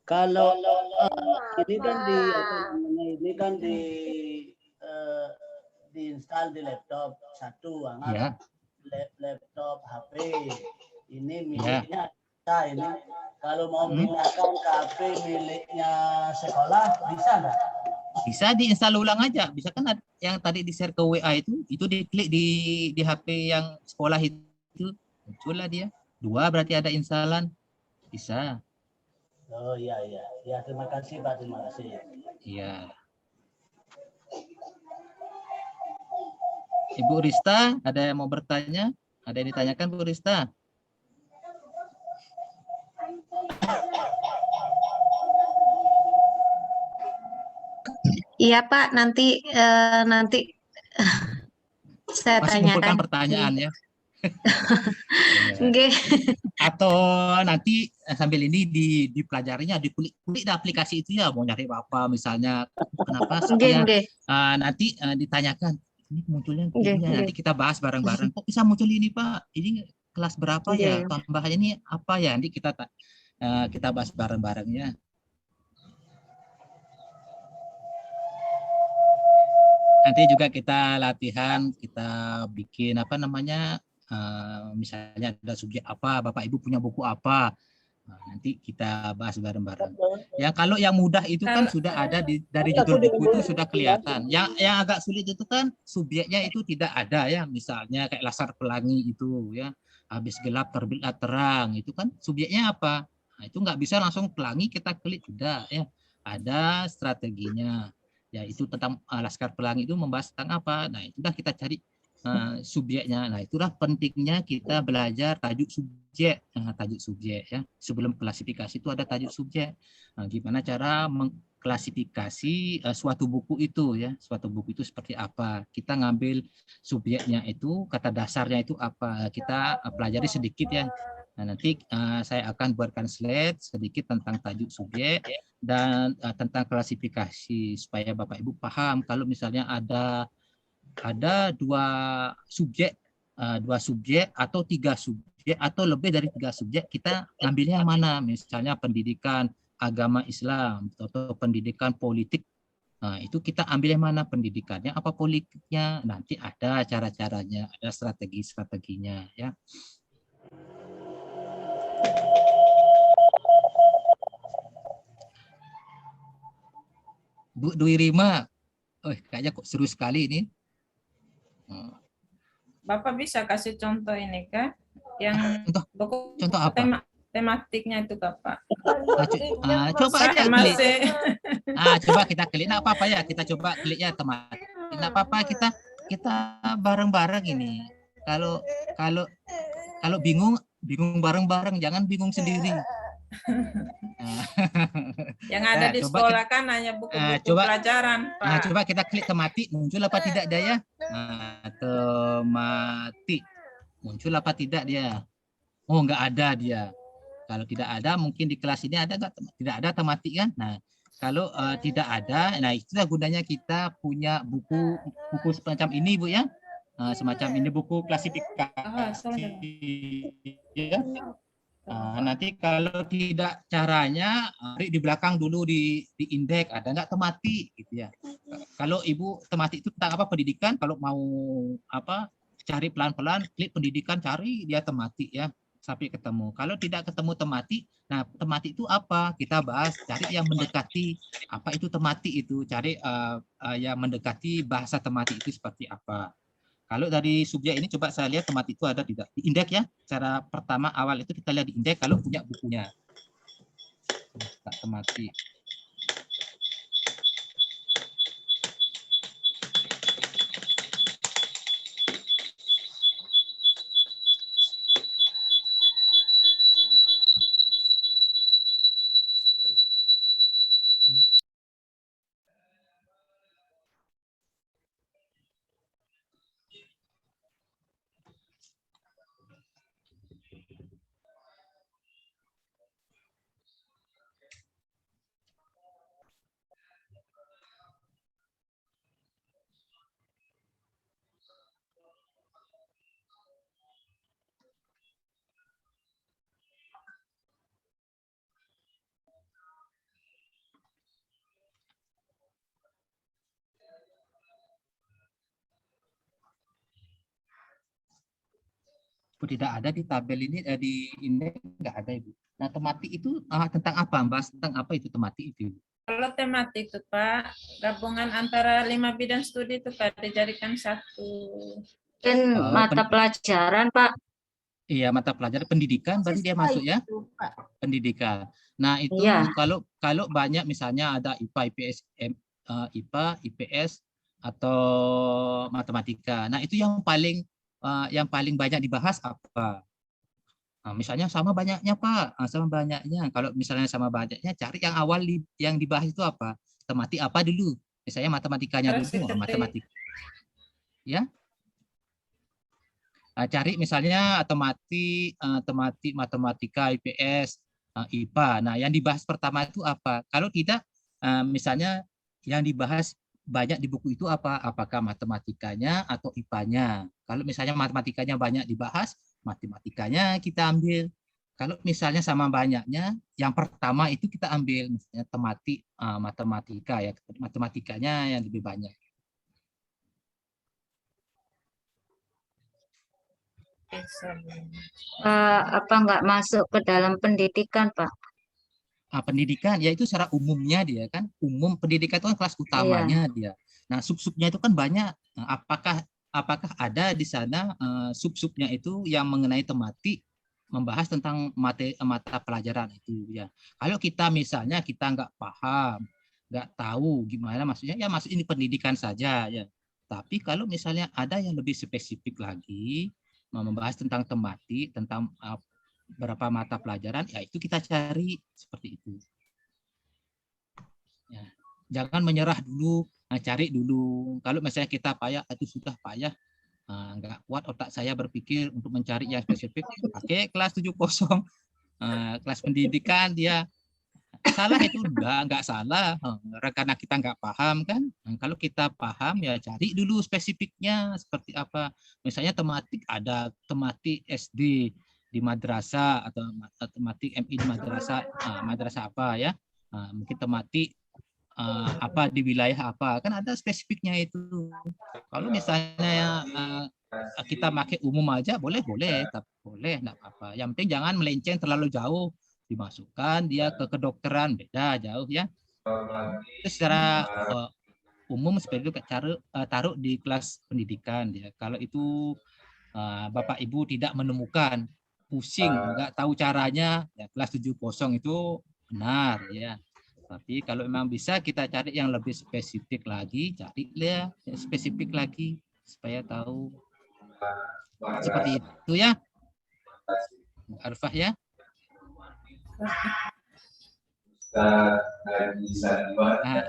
Speaker 2: Kalau ini kan diinstal di laptop satu,
Speaker 1: ya.
Speaker 2: Laptop HP. Ini miliknya ini Kalau mau pindahkan ke HP miliknya sekolah, bisa nggak?
Speaker 1: Bisa diinstal ulang aja. Bisa kan yang tadi di-share ke WA itu diklik di HP yang sekolah itu, muncullah dia. 2 berarti ada instalan. Bisa.
Speaker 2: Oh iya. Ya, terima kasih Pak, terima kasih.
Speaker 1: Iya. Ibu Rista, ada yang mau bertanya? Ada yang ditanyakan Bu Rista?
Speaker 6: Iya Pak, nanti saya
Speaker 1: Masih
Speaker 6: tanyakan.
Speaker 1: mengumpulkan pertanyaan ya.
Speaker 6: Nggih.
Speaker 1: Atau nanti sambil ini dipelajarinya, dikulik aplikasi itu ya, mau nyari apa misalnya, kenapa supaya nanti ditanyakan ini munculnya begini, nanti kita bahas bareng-bareng. Kok bisa muncul ini Pak? Ini kelas berapa ya? Tambahannya ini apa ya? Nanti kita bahas bareng-bareng ya. Nanti juga kita latihan, kita bikin apa namanya, misalnya ada subjek apa, Bapak Ibu punya buku apa, nanti kita bahas bareng-bareng. Ya kalau yang mudah itu kan sudah ada dari judul buku itu sudah kelihatan. Yang agak sulit itu kan subjeknya itu tidak ada ya, misalnya kayak Laskar Pelangi itu ya, habis gelap terbitlah terang, itu kan subjeknya apa? Nah, itu nggak bisa langsung pelangi kita klik, tidak ya, ada strateginya. Ya itu tentang Laskar Pelangi itu membahas tentang apa. Nah itulah kita cari subjeknya. Nah itulah pentingnya kita belajar tajuk subjek. Tajuk subjek ya. Sebelum klasifikasi itu ada tajuk subjek. Nah, gimana cara mengklasifikasi suatu buku itu ya. Suatu buku itu seperti apa. Kita ngambil subjeknya itu, kata dasarnya itu apa. Kita pelajari sedikit ya. Nah, nanti saya akan buatkan slide sedikit tentang tajuk subjek dan tentang klasifikasi supaya Bapak Ibu paham kalau misalnya ada 2 subjek, 2 subjek atau 3 subjek atau lebih dari 3 subjek, kita ngambilnya yang mana? Misalnya pendidikan agama Islam atau pendidikan politik. Nah, itu kita ambil yang mana, pendidikannya apa politiknya? Nanti ada cara-caranya, ada strategi-strateginya ya. Bu Dwi Rima, kayaknya kok seru sekali ini.
Speaker 9: Bapak bisa kasih contoh ini kan? Yang
Speaker 1: contoh apa?
Speaker 9: Tematiknya itu Bapak.
Speaker 1: Coba aja klik. Coba kita klik. Nah, apa-apa ya, kita coba klik ya tematik. Nah, apa-apa kita bareng-bareng ini. Kalau bingung bareng-bareng, jangan bingung sendiri.
Speaker 9: Yang ada di sekolah kan hanya buku-buku pelajaran, Pak.
Speaker 1: Coba kita klik tematik, muncul apa tidak dia ya? Tematik, muncul apa tidak dia? Oh, nggak ada dia. Kalau tidak ada, mungkin di kelas ini ada nggak? Tidak ada tematik kan? Nah, kalau tidak ada, nah itulah gunanya kita punya buku semacam ini Bu ya. Semacam ini buku klasifikasi. Ya. Nanti kalau tidak caranya di belakang dulu di indeks ada nggak tematik gitu ya. Kalau Ibu tematik itu tentang apa, pendidikan, kalau mau apa cari pelan-pelan klik pendidikan, cari dia tematik ya sampai ketemu. Kalau tidak ketemu tematik, nah tematik itu apa? Kita bahas, cari yang mendekati apa itu tematik itu, cari yang mendekati bahasa tematik itu seperti apa. Kalau dari subjek ini coba saya lihat tematik itu ada tidak di indeks ya. Cara pertama awal itu kita lihat di indeks kalau punya bukunya. Tematik. Tidak ada di tabel ini, di ini nggak ada Ibu. Nah, tematik itu tentang apa? Bahas tentang apa itu tematik itu?
Speaker 9: Kalau tematik itu Pak, gabungan antara 5 bidang studi itu Pak, dijadikan satu.
Speaker 6: Dan mata pelajaran Pak.
Speaker 1: Iya, mata pelajaran pendidikan berarti dia masuk ya? Pendidikan. Nah, itu kalau banyak misalnya ada IPA, IPS, IPA, IPS atau matematika. Nah, itu yang paling banyak dibahas apa? Nah, misalnya sama banyaknya Pak, sama banyaknya. Kalau misalnya sama banyaknya, cari yang awal yang dibahas itu apa? Tematik apa dulu? Misalnya matematikanya dulu, matematika. Ya. Cari misalnya tematik matematika, IPS, IPA. Nah, yang dibahas pertama itu apa? Kalau tidak, misalnya yang dibahas banyak di buku itu apa? Apakah matematikanya atau IPA-nya? Kalau misalnya matematikanya banyak dibahas, matematikanya kita ambil. Kalau misalnya sama banyaknya, yang pertama itu kita ambil misalnya tematik, matematika ya, matematikanya yang lebih banyak.
Speaker 6: Apa nggak masuk ke dalam pendidikan Pak?
Speaker 1: Pendidikan ya itu secara umumnya dia kan, umum pendidikan itu kan kelas utamanya dia. Nah, sub-subnya itu kan banyak. Nah, apakah ada di sana sub-subnya itu yang mengenai tematik, membahas tentang mata pelajaran itu ya. Kalau kita misalnya kita nggak paham, nggak tahu gimana maksudnya, ya masuk ini pendidikan saja ya. Tapi kalau misalnya ada yang lebih spesifik lagi, membahas tentang tematik, tentang berapa mata pelajaran, ya itu kita cari seperti itu. Ya, jangan menyerah dulu, cari dulu. Kalau misalnya kita payah, itu sudah payah, nggak kuat otak saya berpikir untuk mencari yang spesifik, pakai kelas 70, kelas pendidikan dia. Salah itu nggak salah, karena kita nggak paham kan. Kalau kita paham ya cari dulu spesifiknya seperti apa. Misalnya tematik, ada tematik SD di madrasah atau tematik MI di madrasah, madrasah apa ya, mungkin tematik apa di wilayah apa, kan ada spesifiknya itu. Kalau misalnya kita pakai umum aja boleh, tapi boleh nggak apa-apa. Yang penting jangan melenceng terlalu jauh, dimasukkan dia ke kedokteran, beda jauh ya. Itu secara umum seperti itu, taruh di kelas pendidikan ya. Kalau itu Bapak Ibu tidak menemukan, pusing, nggak tahu caranya, ya kelas 70 itu benar ya. Tapi kalau memang bisa kita cari yang lebih spesifik lagi, cari ya spesifik lagi supaya tahu. Seperti itu ya, Arfah ya.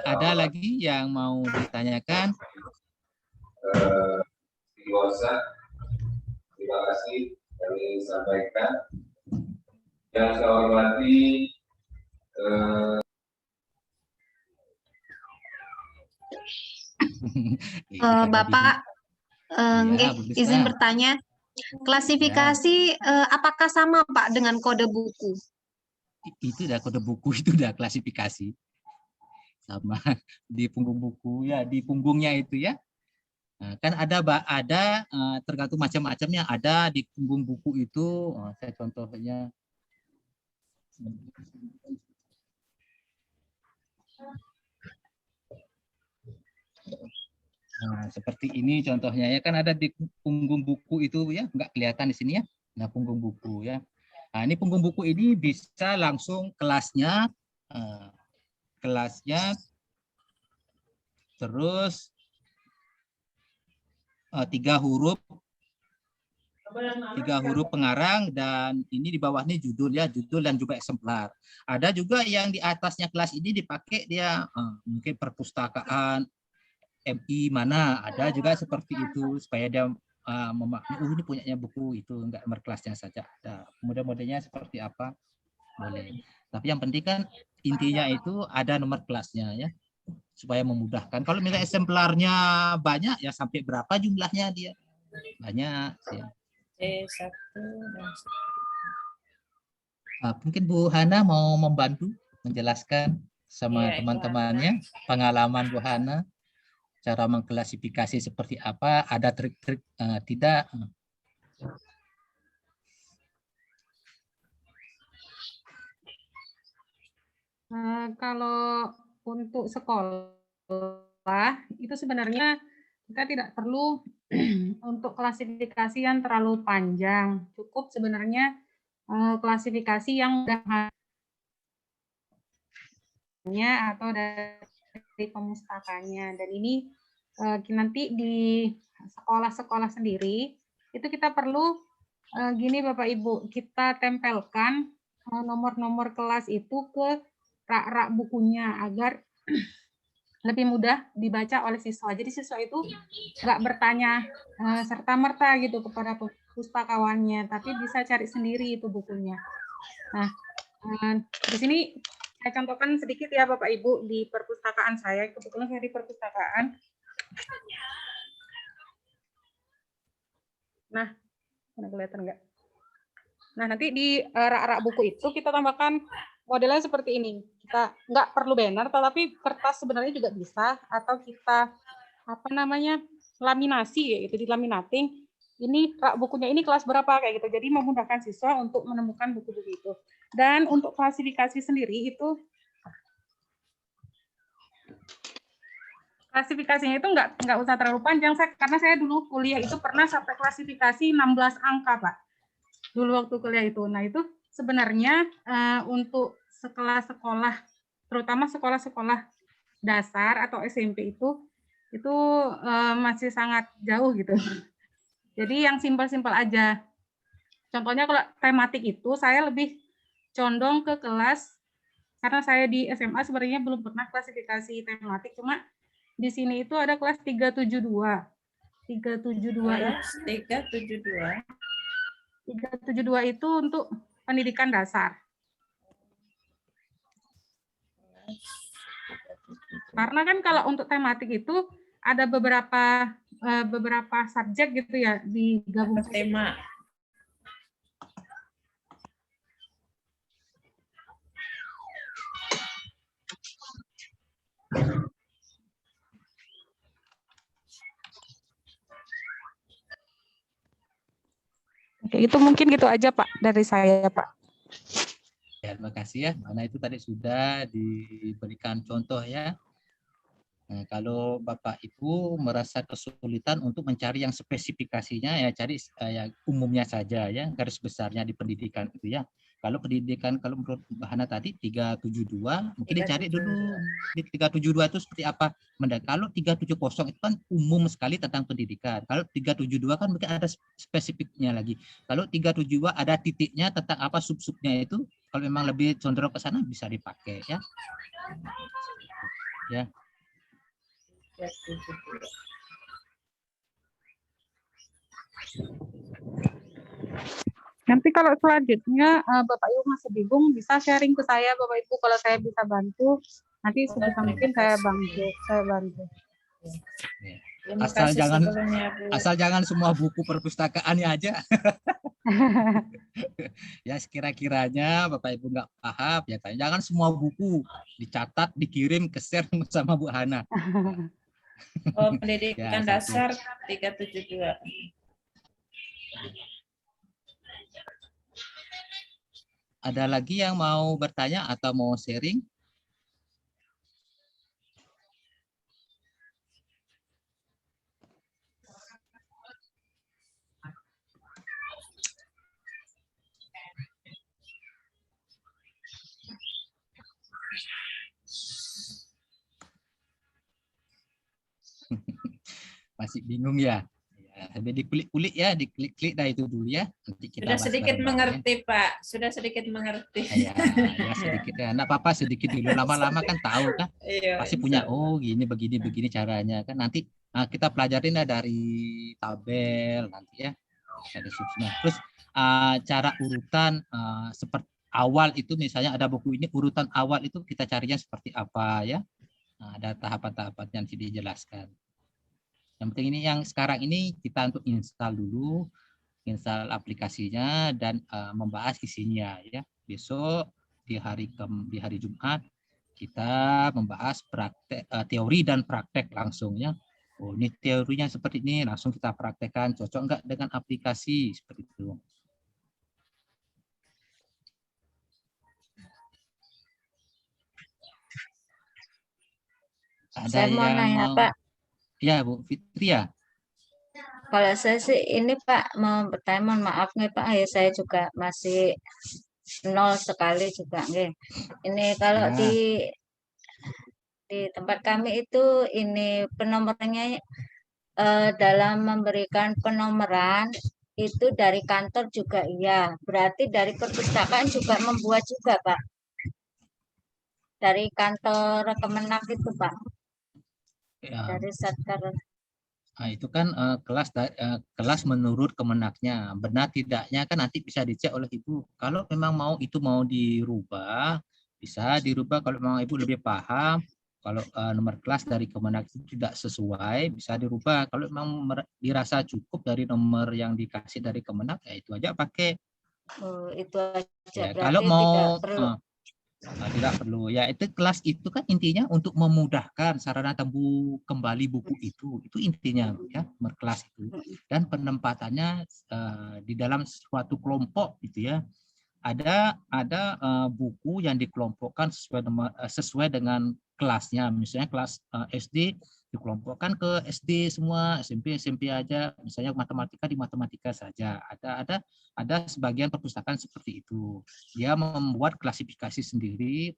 Speaker 1: Ada lagi yang mau ditanyakan?
Speaker 10: Terima kasih kami sampaikan. Yang saya hormati
Speaker 11: Bapak, izin bertanya, klasifikasi apakah sama Pak dengan kode buku?
Speaker 1: Itu udah kode buku, itu udah klasifikasi sama di punggung buku ya, di punggungnya itu ya. Nah, kan ada tergantung macam-macamnya, ada di punggung buku itu. Saya contohnya seperti ini contohnya ya, kan ada di punggung buku itu ya, nggak kelihatan di sini ya. Nah, punggung buku ya. Nah, ini punggung buku ini bisa langsung kelasnya, terus 3 huruf pengarang, dan ini di bawahnya judul ya, judul dan juga eksemplar. Ada juga yang di atasnya kelas ini dipakai dia mungkin perpustakaan MI mana, ada juga seperti itu supaya dia memaklumi ini punyanya buku itu, enggak nomor kelasnya saja ada. Model-modelnya seperti apa boleh. Tapi yang penting kan intinya itu ada nomor kelasnya ya, supaya memudahkan. Kalau misalnya eksemplarnya banyak ya, sampai berapa jumlahnya dia banyak ya. Mungkin Bu Hana mau membantu menjelaskan sama teman-temannya pengalaman Bu Hana, cara mengklasifikasi seperti apa, ada trik-trik tidak?
Speaker 7: Kalau untuk sekolah itu sebenarnya kita tidak perlu untuk klasifikasi yang terlalu panjang. Cukup sebenarnya klasifikasi yang mudah atau dari pemustakanya. Dan ini nanti di sekolah-sekolah sendiri itu kita perlu gini Bapak Ibu, kita tempelkan nomor-nomor kelas itu ke rak-rak bukunya agar lebih mudah dibaca oleh siswa. Jadi siswa itu nggak bertanya serta-merta gitu kepada pustakawannya, tapi bisa cari sendiri itu bukunya. Nah, di sini saya contohkan sedikit ya Bapak Ibu di perpustakaan saya. Kebetulan saya di perpustakaan. Nah, kelihatan nggak? Nah, nanti di rak-rak buku itu kita tambahkan modelnya seperti ini. Kita nggak perlu banner, tetapi kertas sebenarnya juga bisa. Atau kita laminasi, yaitu di laminating. Ini rak bukunya ini kelas berapa kayak gitu. Jadi memudahkan siswa untuk menemukan buku-buku itu. Dan untuk klasifikasi sendiri itu klasifikasinya itu nggak usah terlalu panjang, karena saya dulu kuliah itu pernah sampai klasifikasi 16 angka, Pak. Dulu waktu kuliah itu. Nah, itu sebenarnya untuk sekolah-sekolah, terutama sekolah-sekolah dasar atau SMP itu masih sangat jauh gitu. Jadi yang simpel-simpel aja. Contohnya kalau tematik itu saya lebih condong ke kelas, karena saya di SMA sebenarnya belum pernah klasifikasi tematik, cuma di sini itu ada kelas 372. 372 itu untuk pendidikan dasar. Karena kan kalau untuk tematik itu ada beberapa subjek gitu ya, digabung tema. Oke, itu mungkin gitu aja Pak dari saya Pak.
Speaker 1: Ya, terima kasih ya. Mana itu tadi sudah diberikan contoh ya. Nah, kalau Bapak Ibu merasa kesulitan untuk mencari yang spesifikasinya, ya cari yang umumnya saja ya, garis besarnya di pendidikan itu ya. Kalau pendidikan, kalau menurut Mbak Hana tadi 372, mungkin dicari dulu di 372 itu seperti apa. Kalau 370 itu kan umum sekali tentang pendidikan. Kalau 372 kan mungkin ada spesifiknya lagi. Kalau 372 ada titiknya tentang apa sub-subnya itu, kalau memang lebih condong ke sana bisa dipakai ya. Ya.
Speaker 7: Nanti kalau selanjutnya Bapak Ibu masih bingung, bisa sharing ke saya Bapak Ibu, kalau saya bisa bantu. Nanti sebisa mungkin saya bantu.
Speaker 1: Asal jangan semua buku perpustakaannya aja. Ya sekira-kiranya Bapak Ibu nggak paham ya, jangan semua buku dicatat, dikirim, ke-share sama Bu Hana.
Speaker 9: Oh, pendidikan ya, dasar 372.
Speaker 1: Ada lagi yang mau bertanya atau mau sharing? Masih bingung ya? Sampai dikulik-kulik ya, diklik-klik dah itu dulu ya. Nanti kita
Speaker 9: sudah sedikit mengerti ya. Pak, sudah sedikit mengerti.
Speaker 1: Ya sedikit ya. Nggak apa-apa sedikit dulu, lama-lama kan tahu kan.
Speaker 9: Iya,
Speaker 1: pasti punya gini begini caranya kan. Nanti kita pelajarin dari tabel nanti ya. Ada subsnya. Terus cara urutan seperti awal itu misalnya ada buku ini urutan awal itu kita carinya seperti apa ya. Ada tahapan-tahapan yang dijelaskan. Yang penting ini yang sekarang ini kita untuk install dulu, install aplikasinya dan membahas isinya ya. Besok di hari Jumat kita membahas praktek teori dan praktek langsung ya. Oh ini teorinya seperti ini, langsung kita praktekkan, cocok enggak dengan aplikasi seperti itu. Ada
Speaker 6: Saya mau
Speaker 1: yang
Speaker 6: nanya,
Speaker 1: mau?
Speaker 6: Pak.
Speaker 1: Ya, Bu Fitri ya.
Speaker 6: Kalau saya sih ini Pak mau bertanya, mohon maaf nih Pak, ya saya juga masih nol sekali juga nih. Ini kalau
Speaker 1: Ya.
Speaker 6: di tempat kami itu ini penomorannya dalam memberikan penomoran itu dari kantor juga iya. Berarti dari perpustakaan juga membuat juga Pak. Dari kantor Kemenak itu Pak.
Speaker 1: Ya.
Speaker 6: Dari Satker.
Speaker 1: Nah, itu kan kelas menurut Kemenaknya. Benar tidaknya kan nanti bisa dicek oleh Ibu. Kalau memang mau dirubah, bisa dirubah. Kalau memang Ibu lebih paham, kalau nomor kelas dari Kemenak itu tidak sesuai, bisa dirubah. Kalau memang dirasa cukup dari nomor yang dikasih dari Kemenak, ya itu aja pakai.
Speaker 6: Oh, itu aja.
Speaker 1: Ya,
Speaker 6: berarti
Speaker 1: kalau mau
Speaker 6: tidak perlu.
Speaker 1: Tidak perlu. Ya, itu kelas itu kan intinya untuk memudahkan sarana temu kembali buku itu. Itu intinya ya, berkelas itu. Dan penempatannya di dalam suatu kelompok gitu ya. Ada buku yang dikelompokkan sesuai dengan kelasnya. Misalnya kelas SD dikelompokkan ke SD semua, SMP aja. Misalnya matematika di matematika saja. Ada sebagian perpustakaan seperti itu. Dia membuat klasifikasi sendiri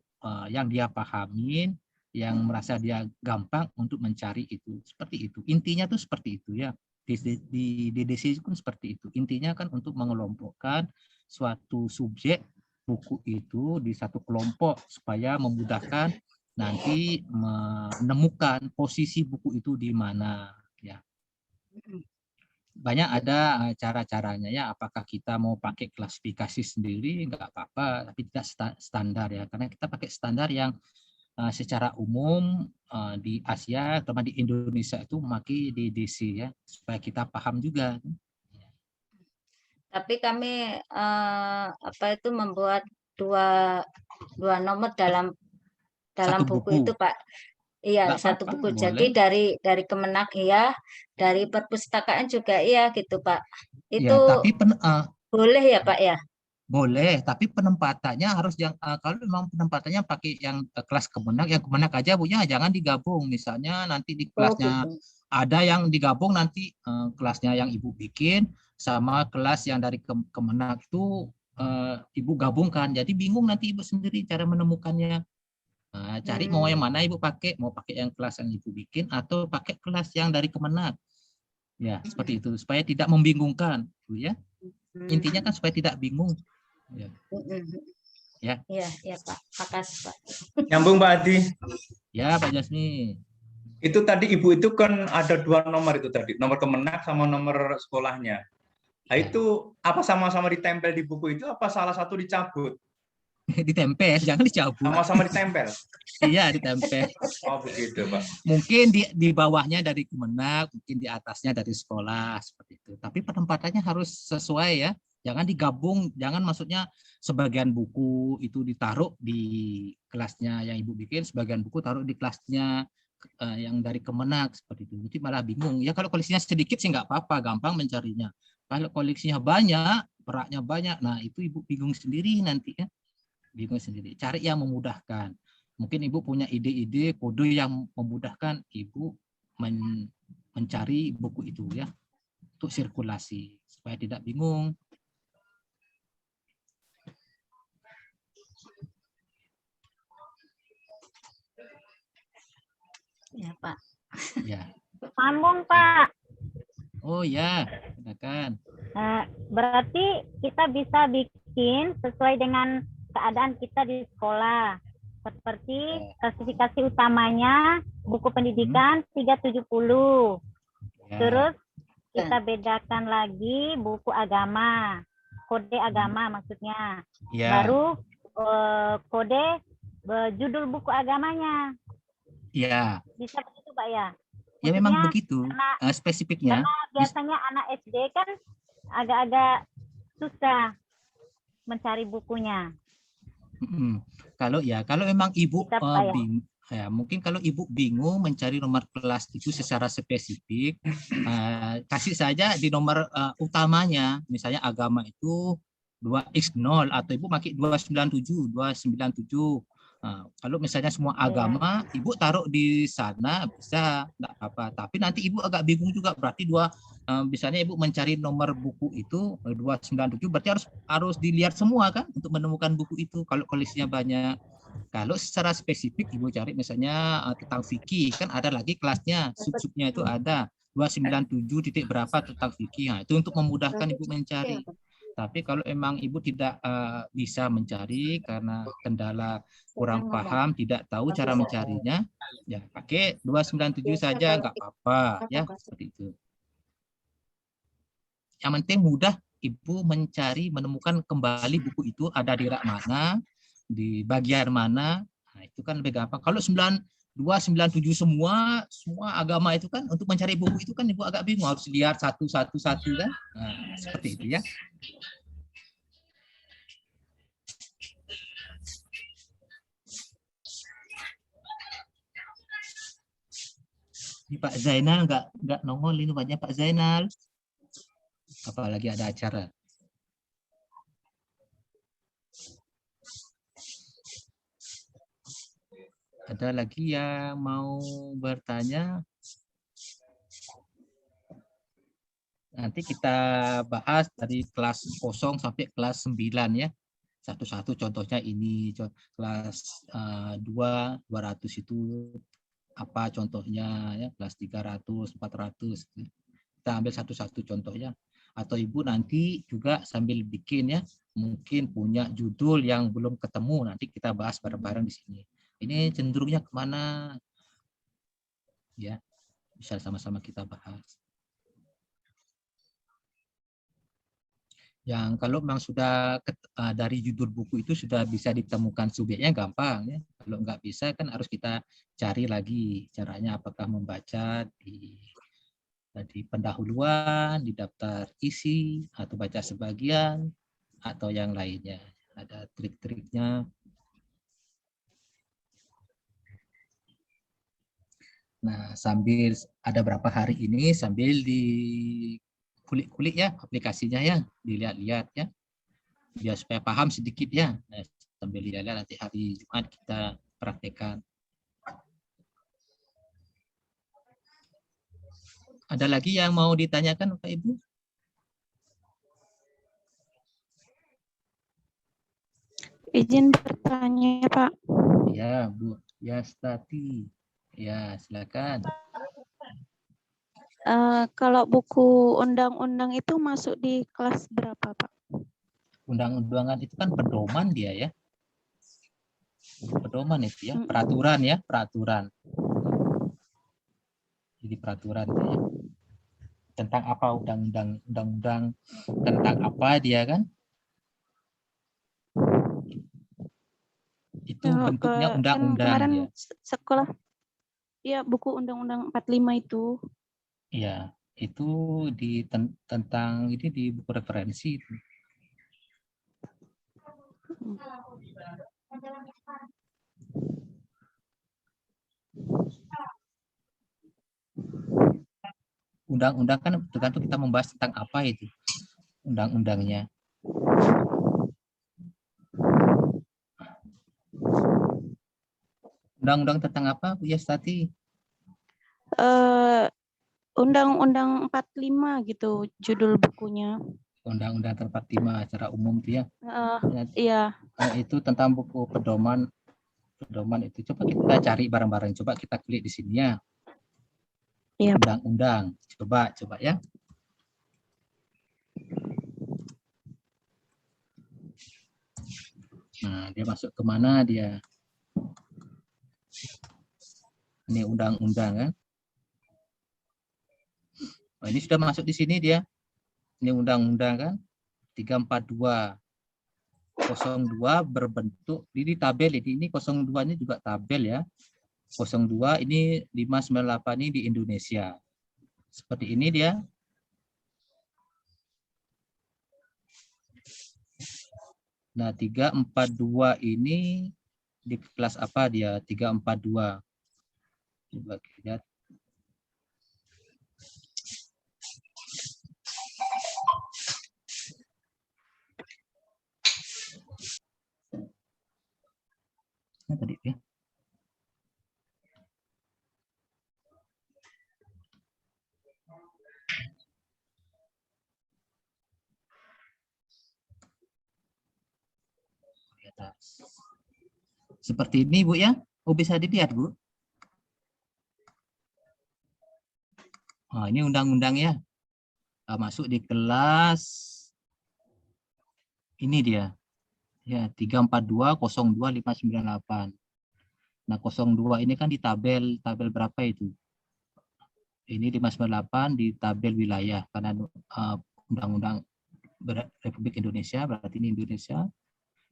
Speaker 1: yang dia pahamin, yang merasa dia gampang untuk mencari itu. Seperti itu. Intinya tuh seperti itu ya. Di DDC pun seperti itu. Intinya kan untuk mengelompokkan suatu subjek buku itu di satu kelompok supaya memudahkan nanti menemukan posisi buku itu di mana ya. Banyak ada cara-caranya ya, apakah kita mau pakai klasifikasi sendiri nggak apa-apa, tapi tidak standar ya, karena kita pakai standar yang secara umum di Asia atau di Indonesia itu memakai DDC ya, supaya kita paham juga.
Speaker 6: Tapi kami membuat dua nomor dalam buku itu Pak. Iya, satu buku. Jadi dari Kemenak iya, dari perpustakaan juga iya gitu Pak. Itu ya, tapi boleh ya Pak ya?
Speaker 1: Boleh, tapi penempatannya harus kalau memang penempatannya pakai yang kelas Kemenak, yang Kemenak aja Bu ya, jangan digabung. Misalnya nanti di kelasnya ada yang digabung nanti kelasnya yang Ibu bikin sama kelas yang dari Kemenak itu Ibu gabungkan. Jadi bingung nanti Ibu sendiri cara menemukannya. Cari mau yang mana Ibu pakai, mau pakai yang kelas yang Ibu bikin atau pakai kelas yang dari Kemenak. Ya, seperti itu supaya tidak membingungkan, Bu ya. Intinya kan supaya tidak bingung. Ya.
Speaker 6: Ya Pak. Makasih Pak.
Speaker 3: Nyambung Pak Adi.
Speaker 1: Ya Pak Jasmi.
Speaker 3: Itu tadi Ibu itu kan ada 2 nomor itu tadi, nomor Kemenak sama nomor sekolahnya. Nah itu apa sama-sama ditempel di buku itu apa salah satu dicabut?
Speaker 1: Ditempel, jangan dicabut.
Speaker 3: Sama-sama ditempel.
Speaker 1: Iya, ditempel.
Speaker 3: Oh begitu Pak.
Speaker 1: Mungkin di bawahnya dari Kemenak, mungkin di atasnya dari sekolah seperti itu. Tapi penempatannya harus sesuai ya. Jangan digabung, jangan maksudnya sebagian buku itu ditaruh di kelasnya yang Ibu bikin, sebagian buku taruh di kelasnya yang dari Kemenak seperti itu. Nanti malah bingung. Ya kalau koleksinya sedikit sih nggak apa-apa, gampang mencarinya. Kalau koleksinya banyak, peraknya banyak, nah itu Ibu bingung sendiri nanti ya. Bingung sendiri. Cari yang memudahkan. Mungkin Ibu punya ide-ide kode yang memudahkan Ibu mencari buku itu ya untuk sirkulasi supaya tidak bingung.
Speaker 6: Ya Pak.
Speaker 1: Ya.
Speaker 12: Sambung Pak.
Speaker 1: Oh ya, silakan.
Speaker 12: Berarti kita bisa bikin sesuai dengan keadaan kita di sekolah. Seperti klasifikasi utamanya buku pendidikan 370. Ya. Terus kita bedakan lagi buku agama, kode agama maksudnya. Ya. Baru kode judul buku agamanya.
Speaker 1: Iya.
Speaker 12: Bisa begitu Pak ya?
Speaker 1: Maksudnya, ya memang begitu spesifiknya.
Speaker 12: Karena biasanya anak SD kan agak-agak susah mencari bukunya.
Speaker 1: Kalau memang Ibu bingung, ya mungkin kalau Ibu bingung mencari nomor kelas itu secara spesifik, kasih saja di nomor utamanya, misalnya agama itu 2x0 atau Ibu pakai 297. Nah, kalau misalnya semua agama, Ibu taruh di sana bisa, enggak apa-apa. Tapi nanti Ibu agak bingung juga, berarti misalnya Ibu mencari nomor buku itu 297, berarti harus dilihat semua kan untuk menemukan buku itu. Kalau kolisinya banyak. Kalau secara spesifik Ibu cari misalnya tentang fikih, kan ada lagi kelasnya, sub-subnya itu ada 297 titik berapa tentang fikih. Nah, itu untuk memudahkan Ibu mencari. Tapi kalau emang Ibu tidak bisa mencari karena kendala kurang paham, tidak tahu cara mencarinya, ya pakai 297 saja, nggak apa-apa, ya seperti itu. Yang penting mudah Ibu menemukan kembali buku itu ada di rak mana, di bagian mana, nah itu kan lebih gampang. Kalau 297 semua agama itu kan untuk mencari buku itu kan Ibu agak bingung, harus lihat satu kan, nah, seperti itu ya. Ini Pak Zainal nggak nongol ini banyak Pak Zainal. Apalagi ada acara. Ada lagi yang mau bertanya? Nanti kita bahas dari kelas 0 sampai kelas 9 ya. Satu-satu contohnya ini kelas 200 itu apa contohnya ya, kelas 300, 400. Kita ambil satu-satu contohnya. Atau Ibu nanti juga sambil bikin ya, mungkin punya judul yang belum ketemu, nanti kita bahas bareng-bareng di sini. Ini cenderungnya kemana? Ya, bisa sama-sama kita bahas. Yang kalau memang sudah dari judul buku itu sudah bisa ditemukan subjeknya gampang ya. Kalau nggak bisa kan harus kita cari lagi caranya, apakah membaca di pendahuluan, di daftar isi, atau baca sebagian, atau yang lainnya. Ada trik-triknya. Nah, sambil ada berapa hari ini sambil di kulik-kulik ya aplikasinya ya, dilihat-lihat ya, biar supaya paham sedikit ya. Nah, sambil lihat-lihat nanti hari Jumat kita praktekkan. Ada lagi yang mau ditanyakan Bapak Ibu?
Speaker 13: Izin bertanya Pak.
Speaker 1: Ya Bu Yastati. Ya silakan.
Speaker 13: Kalau buku undang-undang itu masuk di kelas berapa Pak?
Speaker 1: Undang-undangan itu kan pedoman dia ya. Pedoman itu ya, peraturan ya, peraturan. Jadi peraturan itu ya. Tentang apa undang-undang tentang apa dia kan? Itu bentuknya undang-undang ya.
Speaker 13: Sekolah ya buku undang-undang 45 itu.
Speaker 1: Iya, itu tentang ini di buku referensi itu. Undang-undang kan tergantung kita membahas tentang apa itu undang-undangnya. Undang-undang tentang apa Bu Yastati?
Speaker 13: Undang-undang 45 gitu judul bukunya.
Speaker 1: Undang-undang 45 secara umum dia.
Speaker 13: Iya.
Speaker 1: Itu tentang buku pedoman itu. Coba kita cari bareng-bareng. Coba kita klik di sini ya.
Speaker 13: Iya.
Speaker 1: Undang-undang. Coba ya. Nah, dia masuk ke mana dia? Ini undang-undang kan? Oh, ini sudah masuk di sini dia. Ini undang-undang kan? 342 02 berbentuk ini tabel ini 02 ini juga tabel ya. 02 ini 598 ini di Indonesia. Seperti ini dia. Nah, 342 ini di kelas apa dia? 342. Coba lihat. Tadi Seperti ini Bu ya. Oh, bisa dilihat Bu. Oh, ini undang-undang ya. Masuk di kelas ini dia. Ya, 342020598. Nah, 02 ini kan di tabel berapa itu? Ini 598 di tabel wilayah karena undang-undang Republik Indonesia, berarti ini Indonesia.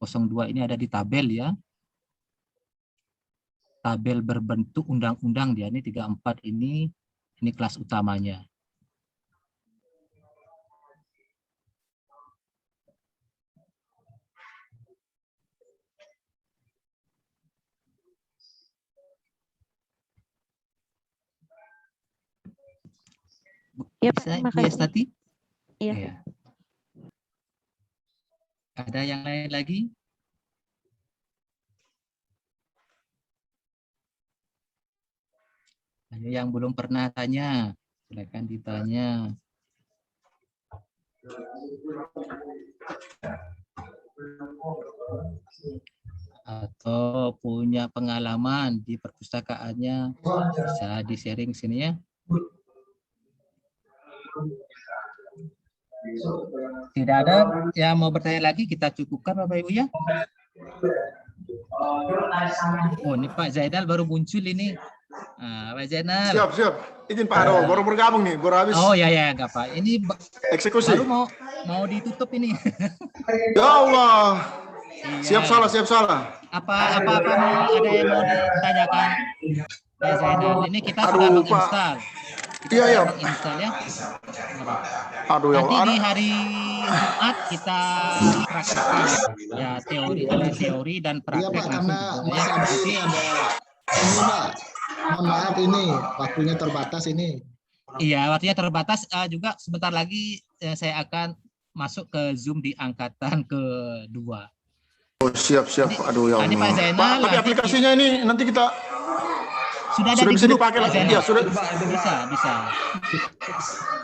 Speaker 1: 02 ini ada di tabel ya. Tabel berbentuk undang-undang dia, ini 34 ini kelas utamanya.
Speaker 13: Ya, Pak, terima kasih.
Speaker 1: Tati?
Speaker 13: Iya.
Speaker 1: Ya. Ada yang lain lagi? Ada yang belum pernah tanya, silakan ditanya. Atau punya pengalaman di perpustakaannya, bisa di-sharing sini ya. Tidak ada yang mau bertanya lagi, kita cukupkan Bapak Ibu ya. Oh, ini Pak Zainal baru muncul ini. Pak Zainal.
Speaker 14: Siap. Izin Pak Ado, baru bergabung nih, baru habis.
Speaker 1: Oh ya nggak Pak. Ini
Speaker 14: eksekusi.
Speaker 1: Baru mau ditutup ini.
Speaker 14: Ya Allah.
Speaker 1: Iya.
Speaker 14: Siap salah.
Speaker 1: Apa mau ada yang mau ditanyakan Pak Zainal? Ini kita sudah menginstal.
Speaker 14: Iya.
Speaker 1: Install ya.
Speaker 14: Aduh ya.
Speaker 1: Nanti di hari Jumat kita praktekkan ya teori dan praktek.
Speaker 15: Iya Pak, karena masa ini ada ini Pak. Mohon maaf ini waktunya terbatas ini.
Speaker 1: Iya, waktunya terbatas. Juga sebentar lagi saya akan masuk ke Zoom di angkatan kedua.
Speaker 14: Oh, siap. Aduh ya Allah.
Speaker 1: Pak Zainal,
Speaker 14: tapi aplikasinya ini nanti kita
Speaker 1: sudah
Speaker 14: bisa dipakai lagi. Ya, sudah.
Speaker 1: Bisa.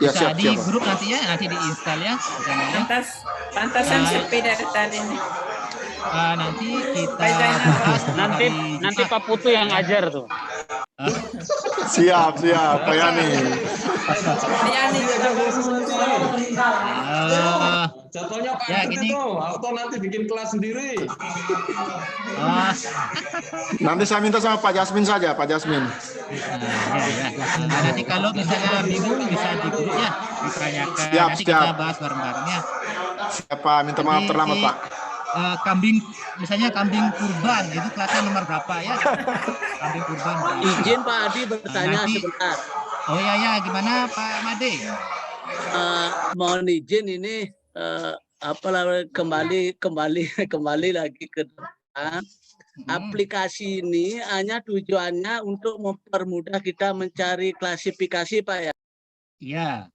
Speaker 14: Ya,
Speaker 1: bisa
Speaker 14: siap.
Speaker 1: Di grup nanti ya, nanti diinstal ya.
Speaker 9: Pantasan sepi dari tadi nih.
Speaker 1: Nanti kita bahas
Speaker 16: nanti Pak Putu yang ngajar tuh.
Speaker 14: Siap, Pak Yani.
Speaker 16: Contohnya Pak
Speaker 1: ya, gini.
Speaker 16: atau nanti bikin kelas sendiri.
Speaker 14: Nanti saya minta sama Pak Jasmin saja, Pak Jasmin.
Speaker 1: Nanti kalau misalnya bingung bisa di grup ya, ditanyakan. Nanti kita bahas bareng-bareng ya.
Speaker 14: Siapa minta maaf terlambat Pak.
Speaker 1: Kambing kurban itu kelasnya nomor berapa ya? Kambing kurban.
Speaker 2: Izin Pak Adi bertanya sebentar.
Speaker 1: Oh ya, gimana Pak Made?
Speaker 2: Mohon izin ini kembali lagi ke depan. Aplikasi ini hanya tujuannya untuk mempermudah kita mencari klasifikasi Pak ya?
Speaker 1: Iya,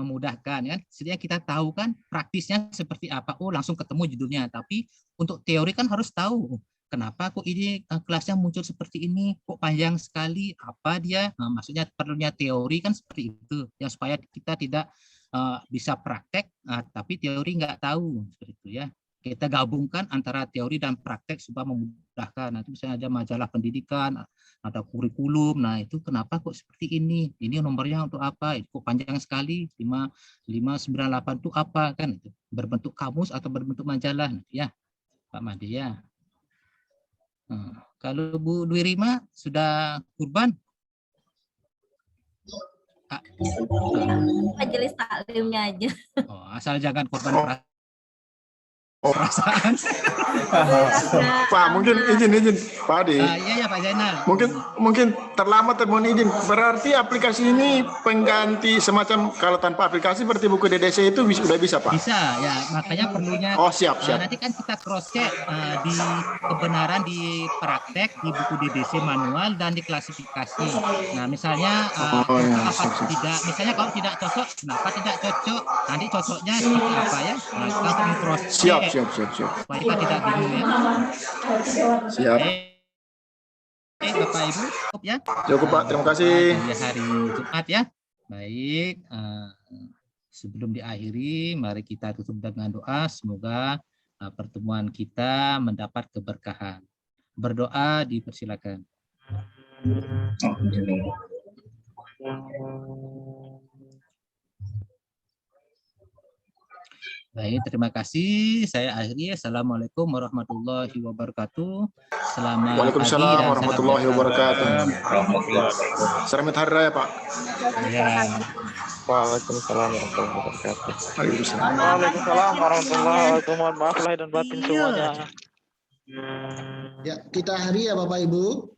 Speaker 1: memudahkan kan, setidaknya kita tahu kan praktisnya seperti apa. Oh, langsung ketemu judulnya. Tapi untuk teori kan harus tahu kenapa kok ini kelasnya muncul seperti ini, kok panjang sekali, apa dia. Maksudnya perlunya teori kan seperti itu ya, supaya kita tidak bisa praktek tapi teori nggak tahu, seperti itu ya. Kita gabungkan antara teori dan praktek supaya memudahkan. Nanti misalnya ada majalah pendidikan, ada kurikulum. Nah, itu kenapa kok seperti ini? Ini nomornya untuk apa? Kok panjang sekali? 598 itu apa kan? Itu berbentuk kamus atau berbentuk majalah ya, Pak Made ya. Kalau Bu Dwi Rima sudah kurban?
Speaker 17: Majelis taklimnya aja.
Speaker 1: Oh, asal jangan korban perasaan.
Speaker 14: Pak, mungkin izin Pak Adi.
Speaker 1: Iya Pak Zainal.
Speaker 14: Mungkin terlambat, mohon izin. Berarti aplikasi ini pengganti semacam, kalau tanpa aplikasi berarti buku DDC itu sudah bisa Pak?
Speaker 1: Bisa ya, makanya perlunya.
Speaker 14: Oh siap.
Speaker 1: Nanti kan kita cross check di kebenaran di praktek, di buku DDC manual dan di klasifikasi. Nah misalnya tidak, misalnya kalau tidak cocok, kenapa tidak cocok? Nanti cocoknya seperti apa ya? Nah, kita cross check.
Speaker 14: Siap.
Speaker 1: Supaya kita tidak bingung ya.
Speaker 14: Siap.
Speaker 1: Bapak Ibu, cukup ya.
Speaker 14: Cukup Pak, terima kasih.
Speaker 1: Hari Jumat ya. Baik, sebelum diakhiri, mari kita tutup dengan doa. Semoga pertemuan kita mendapat keberkahan. Berdoa dipersilakan. Baik, terima kasih. Saya akhiri. Assalamualaikum warahmatullahi wabarakatuh. Selamat
Speaker 14: Waalaikumsalam
Speaker 1: pagi dan
Speaker 14: warahmatullahi
Speaker 1: salam
Speaker 14: wabarakatuh.
Speaker 3: Warahmatullahi
Speaker 14: Selamat Hari Raya, Pak.
Speaker 1: Ya.
Speaker 18: Waalaikumsalam warahmatullahi wabarakatuh.
Speaker 14: Waalaikumsalam.
Speaker 18: Waalaikumsalam warahmatullahi wabarakatuh. Mohon maaf lahir dan batin semuanya.
Speaker 15: Ya, kita hari ya Bapak Ibu.